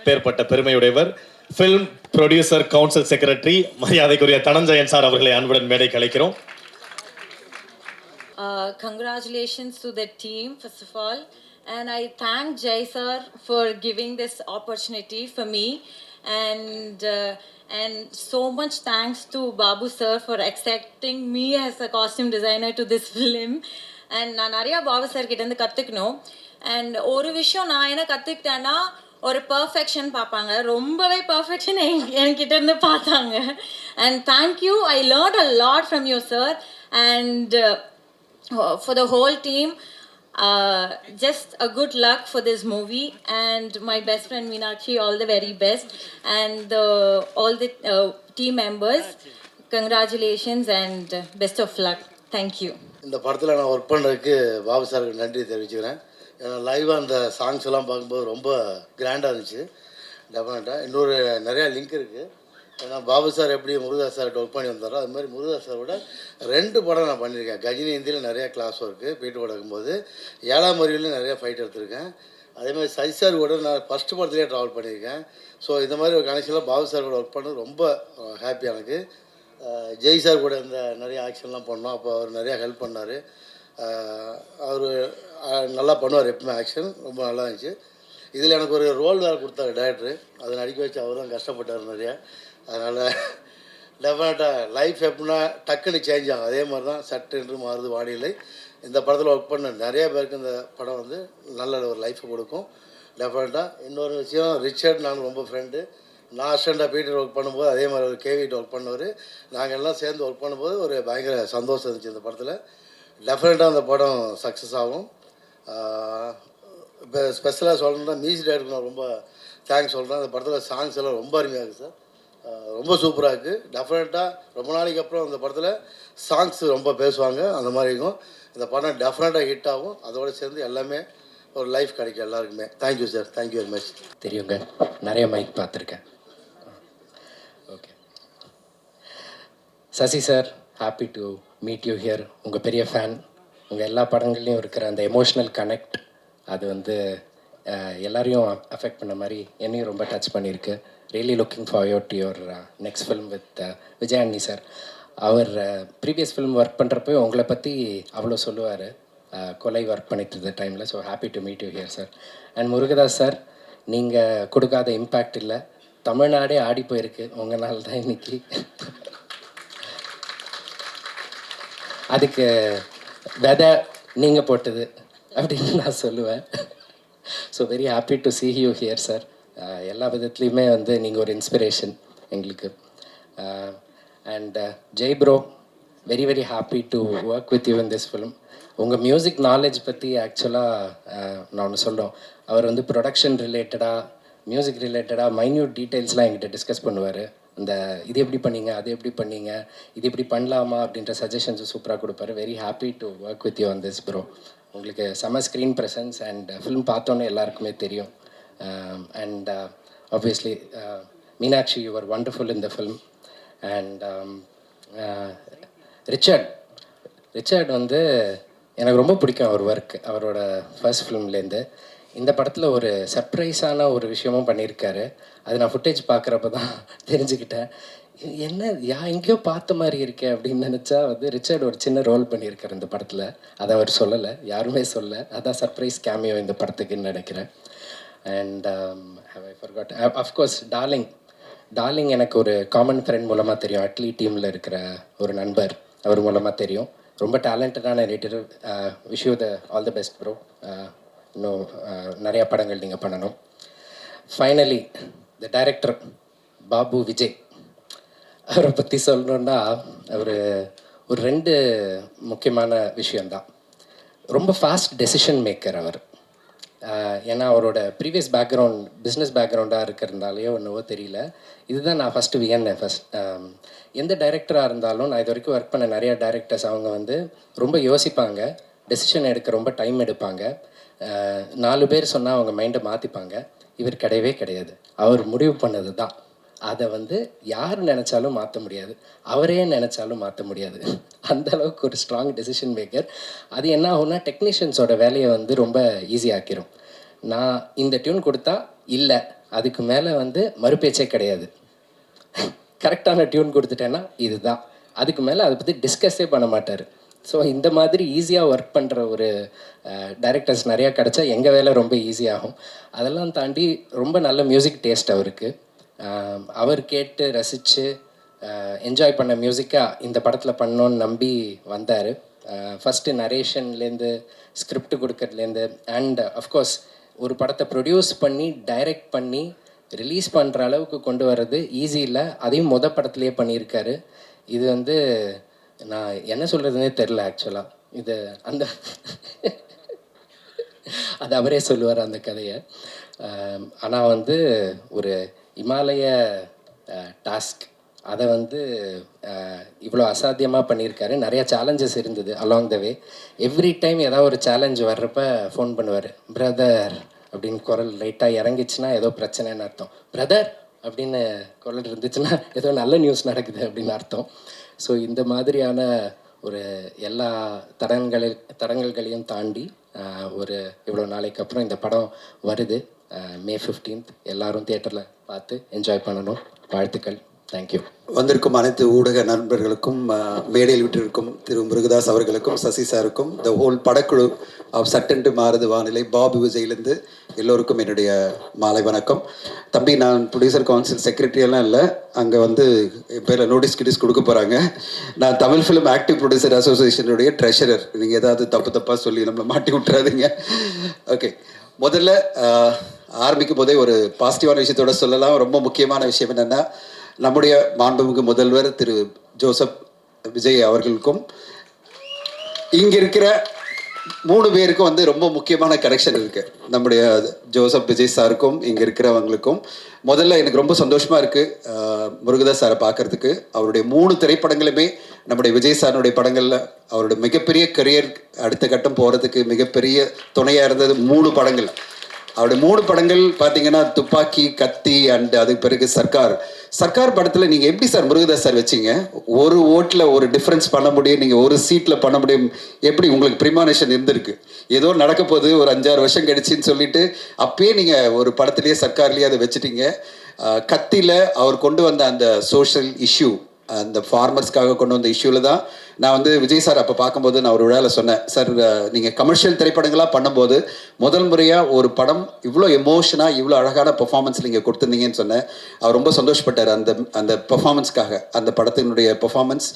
பேர்பட்ட பெருமையுடையவர். Film producer council secretary மரியாதைக்குரிய Dhananjayan sir அவர்களை அன்புடன் மேடைக்கு அழைக்கிறோம். Congratulations to the team, first of all. And I thank Jay sir for giving this opportunity for me. And so much thanks to Babu sir for accepting me as a costume designer to this film. And நான் நிறையா Babu sir கிட்டேருந்து கற்றுக்கணும். And ஒரு விஷயம் நான் என்ன கற்றுக்கிட்டேன்னா, ஒரு perfection பார்ப்பாங்க, ரொம்பவே பர்ஃபெக்ஷன் என்கிட்டேருந்து பார்த்தாங்க. And thank you, I learned a lot from you sir. And for the whole team, just a good luck for this movie, and my best friend Meenakshi, all the very best, and all the team members, congratulations and best of luck. Thank you. இந்த படத்தில் நான் work பண்ணுறதுக்கு பாபு சாருக்கு நன்றி தெரிவிச்சுக்கிறேன். ஏன்னா லைவாக அந்த சாங்ஸ் எல்லாம் பார்க்கும்போது ரொம்ப கிராண்டாக இருந்துச்சு. டெஃபினட்டாக இன்னொரு நிறையா லிங்க் இருக்குது. ஏன்னா பாபு சார் எப்படி முருகதாஸ் சார்கிட்ட ஒர்க் பண்ணி வந்தாரோ அது மாதிரி முருகதாஸ் சாரோட 2 படம் நான் பண்ணியிருக்கேன். கஜினி ஹிந்தியில் நிறையா கிளாஸ் ஒர்க்கு பீட்டு படக்கும்போது, 7ஆம் அறிவிலையும் நிறையா ஃபைட் எடுத்திருக்கேன். அதேமாதிரி சசி சார் கூட நான் ஃபஸ்ட்டு படத்துலேயே ட்ராவல் பண்ணியிருக்கேன். ஸோ இந்த மாதிரி ஒரு கனெக்ஷனில் பாபு சார் கூட ஒர்க் பண்ணது ரொம்ப ஹாப்பி எனக்கு. ஜெய் சார் கூட இந்த நிறைய ஆக்ஷன்லாம் பண்ணோம். அப்போ அவர் நிறையா ஹெல்ப் பண்ணார். அவர் நல்லா பண்ணுவார் எப்பவுமே ஆக்ஷன், ரொம்ப நல்லா இருந்துச்சு. இதில் எனக்கு ஒரு ரோல் வேறு கொடுத்தாரு டைரக்டரு, அதை நடிக்க வச்சு அவர் தான் கஷ்டப்பட்டார் நிறையா. அதனால் டெஃபினட்டாக லைஃப் எப்படின்னா டக்குன்னு சேஞ்ச் ஆகும், அதே மாதிரி தான் சட்டென்று மாறுது வானிலை. இந்த படத்தில் ஒர்க் பண்ண நிறைய பேருக்கு இந்த படம் வந்து நல்ல ஒரு லைஃப்பை கொடுக்கும் டெஃபினட்டாக. இன்னொரு விஷயம், ரிச்சர்ட் நான் ரொம்ப ஃப்ரெண்டு. நான் அசிஸ்டண்ட்டாக பீட்டர் ஒர்க் பண்ணும்போது அதே மாதிரி ஒரு கேவிட்டு ஒர்க் பண்ணவர். நாங்கள் எல்லாம் சேர்ந்து ஒர்க் பண்ணும்போது ஒரு பயங்கர சந்தோஷம் இருந்துச்சு இந்த படத்தில். டெஃபினட்டாக அந்த படம் சக்ஸஸ் ஆகும். இப்போ ஸ்பெஷலாக சொல்லணுன்னா மியூசிக் டைரக்டருக்கு நான் ரொம்ப தேங்க்ஸ் சொல்கிறேன். அந்த படத்தில் சாங்ஸ் எல்லாம் ரொம்ப அருமையாக இருக்குது சார், ரொம்ப சூப்பராக இருக்குது. டெஃபினட்டாக ரொம்ப நாளைக்கு அப்புறம் அந்த படத்தில் சாங்ஸ் ரொம்ப பேசுவாங்க, அந்த மாதிரி இருக்கும். இந்த படம் டெஃபினட்டாக ஹிட் ஆகும். அதோடு சேர்ந்து எல்லாமே ஒரு லைஃப் கிடைக்கும் எல்லாருக்குமே. Thank you sir, thank you very much. தெரியுங்க, நிறைய மைக் பார்த்துருக்கேன். Okay Sasi sir, happy to meet you here. உங்கள் பெரிய ஃபேன். உங்கள் எல்லா படங்கள்லையும் இருக்கிற அந்த எமோஷ்னல் கனெக்ட், அது வந்து எல்லாரையும் அஃபெக்ட் பண்ண மாதிரி என்னையும் ரொம்ப டச் பண்ணியிருக்கு. Really looking forward to your next film with Vijay அண்ணி சார். அவர் ப்ரீவியஸ் ஃபிலிம் ஒர்க் பண்ணுறப்போ உங்களை பற்றி அவ்வளோ சொல்லுவார், கொலை ஒர்க் பண்ணிட்டு இருந்த டைமில். So happy to meet you here sir. And Murugadoss sir, நீங்கள் கொடுக்காத இம்பேக்ட் இல்லை, தமிழ்நாடே ஆடி போயிருக்கு உங்களால் தான் இன்னைக்கு. அதுக்கு விதை நீங்கள் போட்டது அப்படின்னு நான் சொல்லுவேன். So very happy to see you here sir. எல்லா விதத்துலேயுமே வந்து நீங்கள் ஒரு இன்ஸ்பிரேஷன் எங்களுக்கு. And Jai bro, very very happy to work with you in this film. உங்கள் மியூசிக் நாலேஜ் பற்றி ஆக்சுவலாக நான் ஒன்று சொல்கிறோம். அவர் வந்து ப்ரொடக்ஷன் ரிலேட்டடாக, மியூசிக் ரிலேட்டடாக மைன்யூட் டீட்டெயில்ஸ்லாம் என்கிட்ட டிஸ்கஸ் பண்ணுவார். இந்த இது எப்படி பண்ணீங்க, அது எப்படி பண்ணீங்க, இது இப்படி பண்ணலாமா அப்படின்ற சஜஷன்ஸும் சூப்பராக கொடுப்பாரு. Very happy to work with you on this bro. உங்களுக்கு செம ஸ்க்ரீன் ப்ரெசன்ஸ் அண்ட் ஃபிலிம் பார்த்தோன்னே எல்லாருக்குமே தெரியும். And obviously Meenakshi, you are wonderful in the film. And Richard வந்து எனக்கு ரொம்ப பிடிக்கும் அவர் ஒர்க். அவரோட ஃபர்ஸ்ட் ஃபிலிம்லேருந்து இந்த படத்தில் ஒரு சர்ப்ரைஸான ஒரு விஷயமும் பண்ணியிருக்காரு. அது நான் ஃபுட்டேஜ் பார்க்குறப்ப தான் தெரிஞ்சுக்கிட்டேன். என்ன எங்கேயோ பார்த்த மாதிரி இருக்கே அப்படின்னு நினச்சா வந்து ரிச்சர்ட் ஒரு சின்ன ரோல் பண்ணியிருக்காரு இந்த படத்தில். அதை அவர் சொல்லலை, யாருமே சொல்ல. அதான் சர்ப்ரைஸ் கேமியோ இந்த படத்துக்குன்னு நினைக்கிறேன். And how I forgot, of course darling எனக்கு ஒரு காமன் ஃப்ரெண்ட் மூலமாக தெரியும். அட்லி டீமில் இருக்கிற ஒரு நண்பர், அவர் மூலமாக தெரியும். ரொம்ப டேலண்டடான editor. Wish you all the best bro. இன்னும் நிறையா படங்கள் நீங்கள் பண்ணணும். Finally the director Babu Vijay, அவரை பற்றி சொல்லணுன்னா அவர் ஒரு 2 முக்கியமான விஷயந்தான். ரொம்ப ஃபாஸ்ட் டெசிஷன் மேக்கர் அவர். ஏன்னா அவரோட ப்ரீவியஸ் பேக்ரவுண்ட் பிஸ்னஸ் பேக்ரவுண்டாக இருக்கிறதுனாலையோ என்னவோ தெரியல, இதுதான் நான் ஃபஸ்ட்டு வியன்னேன். எந்த டைரக்டராக இருந்தாலும், நான் இது வரைக்கும் ஒர்க் பண்ண நிறையா டைரக்டர்ஸ், அவங்க வந்து ரொம்ப யோசிப்பாங்க, டெசிஷன் எடுக்க ரொம்ப டைம் எடுப்பாங்க. 4 பேர் சொன்னால் அவங்க மைண்டை மாற்றிப்பாங்க. இவர் கிடையவே கிடையாது. அவர் முடிவு பண்ணது தான். அதை வந்து யார் நினச்சாலும் மாற்ற முடியாது, அவரே நினச்சாலும் மாற்ற முடியாது. அந்த அளவுக்கு ஒரு ஸ்ட்ராங் டெசிஷன் மேக்கர். அது என்ன ஆகும்னா, டெக்னீஷியன்ஸோட வேலையை வந்து ரொம்ப ஈஸியாக்கிரும். நான் இந்த டியூன் கொடுத்தா இல்லை அதுக்கு மேலே வந்து மறுபேச்சே கிடையாது. கரெக்டான டியூன் கொடுத்துட்டேன்னா இதுதான், அதுக்கு மேலே அதை பற்றி டிஸ்கஸே பண்ண மாட்டார். ஸோ இந்த மாதிரி ஈஸியாக ஒர்க் பண்ணுற ஒரு டைரக்டர்ஸ் நிறையா கிடச்சா எங்கள் வேலை ரொம்ப ஈஸியாகும். அதெல்லாம் தாண்டி ரொம்ப நல்ல மியூசிக் டேஸ்ட் அவருக்கு. அவர் கேட்டு ரசித்து என்ஜாய் பண்ண மியூசிக்காக இந்த படத்தில் பண்ணோன்னு நம்பி வந்தார். ஃபஸ்ட்டு நரேஷன்லேருந்து ஸ்கிரிப்ட் கொடுக்கறதுலேருந்து அண்ட் அஃப்கோர்ஸ் ஒரு படத்தை ப்ரொடியூஸ் பண்ணி டைரக்ட் பண்ணி ரிலீஸ் பண்ணுற அளவுக்கு கொண்டு வர்றது ஈஸி இல்லை. அதையும் படத்துலேயே பண்ணியிருக்காரு. இது வந்து நான் என்ன சொல்கிறதுனே தெரில ஆக்சுவலாக. இது அந்த அது அவரே சொல்லுவார் அந்த கதையை. ஆனால் வந்து ஒரு இமாலய டாஸ்க் அதை வந்து இவ்வளோ அசாத்தியமாக பண்ணியிருக்காரு. நிறையா சேலஞ்சஸ் இருந்தது along the way. Every time ஏதாவது ஒரு சேலஞ்ச் வர்றப்ப ஃபோன் பண்ணுவார். பிரதர் அப்படின்னு குரல் லைட்டாக இறங்கிச்சுன்னா ஏதோ பிரச்சனைன்னு அர்த்தம். பிரதர் அப்படின்னு குரல் இருந்துச்சுன்னா ஏதோ நல்ல நியூஸ் நடக்குது அப்படின்னு அர்த்தம். ஸோ இந்த மாதிரியான ஒரு எல்லா தடங்கல்களையும் தாண்டி ஒரு இவ்வளோ நாளைக்கு அப்புறம் இந்த படம் வருது. May 15th எல்லாரும் தியேட்டரில் பார்த்து என்ஜாய் பண்ணணும். வாழ்த்துக்கள். தேங்க்யூ. வந்திருக்கும் அனைத்து ஊடக நண்பர்களுக்கும், மேடையில் விட்டிருக்கும் திரு முருகதாஸ் அவர்களுக்கும், சசி சாருக்கும், த ஹோல் படக்குழு ஆஃப் சட்டென்று மாறுது வானிலை, பாபு விஜயிலேருந்து எல்லோருக்கும் என்னுடைய மாலை வணக்கம். தம்பி, நான் ப்ரொடியூசர் கவுன்சில் செக்ரட்டரியெல்லாம் இல்லை, அங்கே வந்து என் பேரில் நோட்டீஸ் கொடுக்க போகிறாங்க. நான் தமிழ் ஃபிலிம் ஆக்டிவ் ப்ரொடியூசர் அசோசியேஷனுடைய ட்ரெஷரர். நீங்கள் ஏதாவது தப்பாக சொல்லி நம்மளை மாட்டி விட்டுறாதீங்க. ஓகே, முதல்ல ஆரம்பிக்கும் போதே ஒரு பாசிட்டிவான விஷயத்தோட சொல்லலாம். ரொம்ப முக்கியமான விஷயம் என்னென்னா, நம்முடைய மாண்புமிகு முதல்வர் திரு ஜோசப் விஜய் அவர்களுக்கும் இங்கே இருக்கிற 3 பேருக்கும் வந்து ரொம்ப முக்கியமான கனெக்ஷன் இருக்குது. நம்முடைய ஜோசப் விஜய் சாருக்கும் இங்கே இருக்கிறவங்களுக்கும் முதல்ல எனக்கு ரொம்ப சந்தோஷமாக இருக்குது முருகதாஸ் சாரை பார்க்குறதுக்கு. அவருடைய 3 திரைப்படங்களுமே நம்முடைய விஜய் சாருடைய படங்களில் அவருடைய மிகப்பெரிய கரியர் அடுத்த கட்டம் போகிறதுக்கு மிகப்பெரிய துணையாக இருந்தது 3 படங்கள். அவருடைய 3 படங்கள் பார்த்தீங்கன்னா துப்பாக்கி, கத்தி அண்ட் அதுக்கு பிறகு சர்க்கார் படத்தில் நீங்கள் எப்படி சார் முருகதாஸ் சார் வச்சிங்க? ஒரு ஓட்டில் ஒரு டிஃப்ரென்ஸ் பண்ண முடியும், நீங்கள் ஒரு சீட்டில் பண்ண முடியும். எப்படி உங்களுக்கு ப்ரிமானேஷன் இருந்திருக்கு? ஏதோ நடக்க போகுது ஒரு 5-6 வருஷம் கழிச்சின்னு சொல்லிட்டு அப்பயே நீங்கள் ஒரு படத்துலேயே சர்க்கார்லேயே அதை வச்சுட்டீங்க. கத்தியில் அவர் கொண்டு வந்த அந்த சோஷியல் இஷ்யூ, அந்த ஃபார்மர்ஸ்க்காக கொண்டு வந்த இஷ்யூவில் தான் நான் வந்து விஜய் சார் அப்போ பார்க்கும்போது நான் ஒரு விழாவில் சொன்னேன், சார் நீங்கள் கமர்ஷியல் திரைப்படங்களாக பண்ணும்போது முதல் முறையாக ஒரு படம் இவ்வளோ எமோஷனாக இவ்வளோ அழகான பெர்ஃபார்மன்ஸ் நீங்கள் கொடுத்துருந்தீங்கன்னு சொன்னேன். அவர் ரொம்ப சந்தோஷப்பட்டார் அந்த பெர்ஃபார்மன்ஸ்க்காக. அந்த படத்தினுடைய பெர்ஃபார்மன்ஸ்,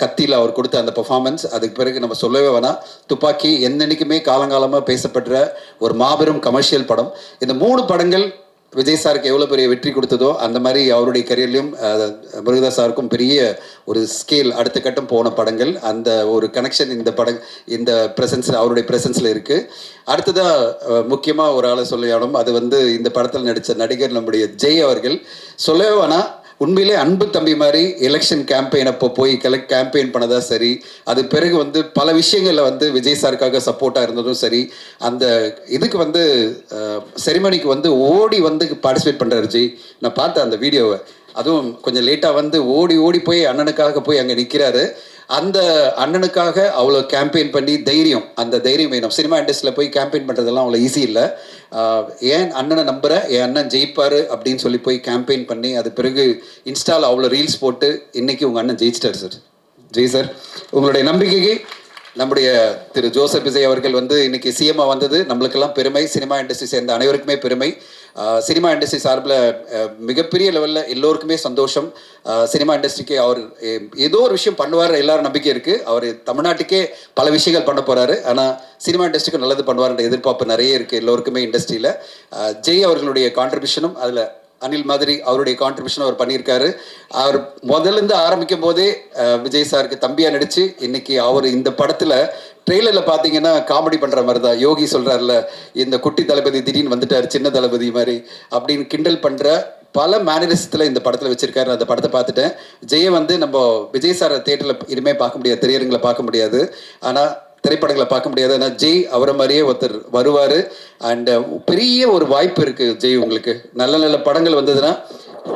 கத்தியில் அவர் கொடுத்த அந்த பெர்ஃபார்மன்ஸ், அதுக்கு பிறகு நம்ம சொல்லவே வேணாம். துப்பாக்கி என்னைக்குமே காலங்காலமாக பேசப்படுற ஒரு மாபெரும் கமர்ஷியல் படம். இந்த 3 படங்கள் விஜய் சாருக்கு எவ்வளோ பெரிய வெற்றி கொடுத்ததோ அந்த மாதிரி அவருடைய கரியர்லையும் முருகதாஸ் சாருக்கும் பெரிய ஒரு ஸ்கேல் அடுத்த கட்டம் போன படங்கள். அந்த ஒரு கனெக்ஷன் இந்த ப்ரெசன்ஸில், அவருடைய ப்ரெசன்ஸில் இருக்குது. அடுத்ததாக முக்கியமாக ஒரு ஆளை சொல்லணும், அது வந்து இந்த படத்தில் நடித்த நடிகர் நம்முடைய ஜெய் அவர்கள். சொல்லவே வேணாம், உண்மையிலே அன்பு தம்பி மாதிரி எலெக்ஷன் கேம்பெயின் அப்போ போய் கேம்பெயின் பண்ணதா சரி, அது பிறகு வந்து பல விஷயங்களில் வந்து விஜய் சாருக்காக சப்போர்ட்டாக இருந்ததும் சரி, அந்த இதுக்கு வந்து செரிமனிக்கு வந்து ஓடி வந்து பார்ட்டிசிபேட் பண்ணுறாரு ஜெய். நான் பார்த்தேன் அந்த வீடியோவை. அதுவும் கொஞ்சம் லேட்டாக வந்து ஓடி போய் அண்ணனுக்காக போய் அங்கே நிற்கிறாரு. அந்த அண்ணனுக்காக அவ்வளோ கேம்பெயின் பண்ணி அந்த தைரியம் வேணும். சினிமா இண்டஸ்ட்ரியில் போய் கேம்பெயின் பண்ணுறதெல்லாம் அவ்வளோ ஈஸி இல்லை. ஏன் அண்ணனை நம்புகிறேன், என் அண்ணன் ஜெயிப்பார் அப்படின்னு சொல்லி போய் கேம்பெயின் பண்ணி அது பிறகு இன்ஸ்டாவில் அவ்வளோ ரீல்ஸ் போட்டு இன்றைக்கி உங்கள் அண்ணன் ஜெயிச்சிட்டார் சார். ஜெய் சார், உங்களுடைய நம்பிக்கைக்கு நம்முடைய திரு ஜோசப் விஜய் அவர்கள் வந்து இன்னைக்கு சிஎம்மா வந்தது நம்மளுக்கெல்லாம் பெருமை. சினிமா இண்டஸ்ட்ரி சேர்ந்த அனைவருக்குமே பெருமை. சினிமா இண்டஸ்ட்ரி சார்பில் மிகப்பெரிய லெவலில் எல்லோருக்குமே சந்தோஷம். சினிமா இண்டஸ்ட்ரிக்கு அவர் ஏதோ ஒரு விஷயம் பண்ணுவார், எல்லாரும் நம்பிக்கை இருக்குது. அவர் தமிழ்நாட்டுக்கே பல விஷயங்கள் பண்ண போகிறாரு, ஆனால் சினிமா இண்டஸ்ட்ரிக்கு நல்லது பண்ணுவார்ன்ற எதிர்பார்ப்பு நிறைய இருக்குது எல்லோருக்குமே இண்டஸ்ட்ரியில். ஜெய் அவர்களுடைய கான்ட்ரிபியூஷனும் அதில் அனில் மாதிரி அவருடைய கான்ட்ரிபியூஷன் அவர் பண்ணியிருக்காரு. அவர் முதல்லேருந்து ஆரம்பிக்கும் போதே விஜய் சாருக்கு தம்பியாக நடித்து இன்னைக்கு அவர் இந்த படத்தில் ட்ரெய்லரில் பார்த்தீங்கன்னா காமெடி பண்ணுற மாதிரி தான். யோகி சொல்கிறார்ல, இந்த குட்டி தளபதி திடீர்னு வந்துட்டார் சின்ன தளபதி மாதிரி அப்படின்னு கிண்டல் பண்ணுற பல மேனரிசத்தில் இந்த படத்தில் வச்சுருக்காரு. அந்த படத்தை பார்த்துட்டேன். ஜெயை வந்து நம்ம விஜய் சாரை தேட்டரில் இனிமேல் பார்க்க முடியாது, திரையரங்களை பார்க்க முடியாது, ஆனால் திரைப்படங்களை பார்க்க முடியாது. ஆனால் ஜெய் அவரை மாதிரியே ஒருத்தர் வருவார். அண்ட் பெரிய ஒரு வாய்ப்பு இருக்குது ஜெய், உங்களுக்கு நல்ல நல்ல படங்கள் வந்ததுன்னா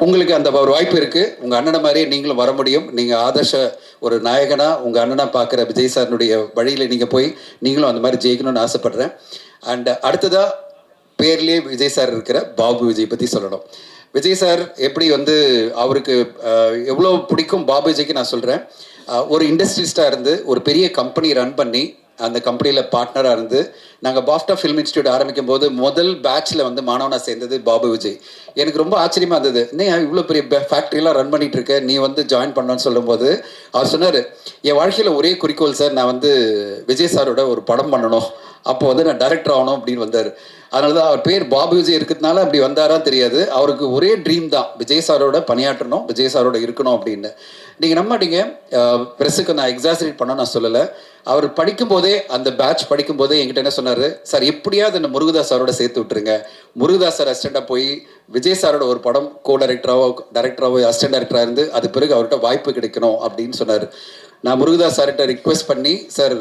உங்களுக்கு அந்த ஒரு வாய்ப்பு இருக்குது. உங்கள் அண்ணனை மாதிரியே நீங்களும் வர முடியும். நீங்கள் ஆதர்ஷ ஒரு நாயகனாக உங்கள் அண்ணனாக பார்க்குற விஜய் சாரினுடைய வழியில் நீங்கள் போய் நீங்களும் அந்த மாதிரி ஜெயிக்கணும்னு ஆசைப்பட்றேன். அண்ட் அடுத்ததாக பேர்லேயே விஜய் சார் இருக்கிற பாபு விஜய் பற்றி சொல்லணும். விஜய் சார் எப்படி வந்து அவருக்கு எவ்வளோ பிடிக்கும் பாபு விஜய்க்கு நான் சொல்கிறேன். ஒரு இண்டஸ்ட்ரிஸ்டாக இருந்து ஒரு பெரிய கம்பெனி ரன் பண்ணி அந்த கம்பெனியில் பார்ட்னராக இருந்து நாங்கள் பாஃப்டா ஃபிலிம் இன்ஸ்டியூட் ஆரம்பிக்கும் போது முதல் பேட்சில் வந்து மாணவனாக சேர்ந்தது பாபு விஜய். எனக்கு ரொம்ப ஆச்சரியமாக இருந்தது, இன்னும் இவ்வளோ பெரிய ஃபேக்ட்ரிலாம் ரன் பண்ணிட்டு இருக்க, நீ வந்து ஜாயின் பண்ணணும்னு சொல்லும்போது அவர் சொன்னார், என் வாழ்க்கையில் ஒரே குறிக்கோள் சார், நான் வந்து விஜய் சாரோட ஒரு படம் பண்ணணும், அப்போ வந்து நான் டைரக்டர் ஆகணும் அப்படின்னு வந்தார். அதனால தான் அவர் பேர் பாபு விஜய் இருக்கிறதுனால அப்படி வந்தாரான்னு தெரியாது. அவருக்கு ஒரே ட்ரீம் தான், விஜய் சாரோட பணியாற்றணும், விஜய் சாரோட இருக்கணும் அப்படின்னு. நீங்கள் நம்ப மாட்டீங்க, ப்ரெஸ்ஸுக்கு நான் எக்ஸாசரேட் பண்ண நான் சொல்லலை. அவர் படிக்கும்போதே, அந்த பேட்ச் படிக்கும்போதே என்கிட்ட என்ன சொன்னார், சார் எப்படியாவது என்ன முருகதாஸ் சாரோட சேர்த்து விட்டுருங்க, முருகதாஸ் சார் அசிஸ்டண்டாக போய் விஜய் சாரோட ஒரு படம் கோ டைரக்டராகவோ அசிஸ்டன்ட் டைரக்டராக இருந்து அது பிறகு அவர்கிட்ட வாய்ப்பு கிடைக்கணும் அப்படின்னு சொன்னார். நான் முருகதாஸ் சார்கிட்ட ரிக்வெஸ்ட் பண்ணி, சார்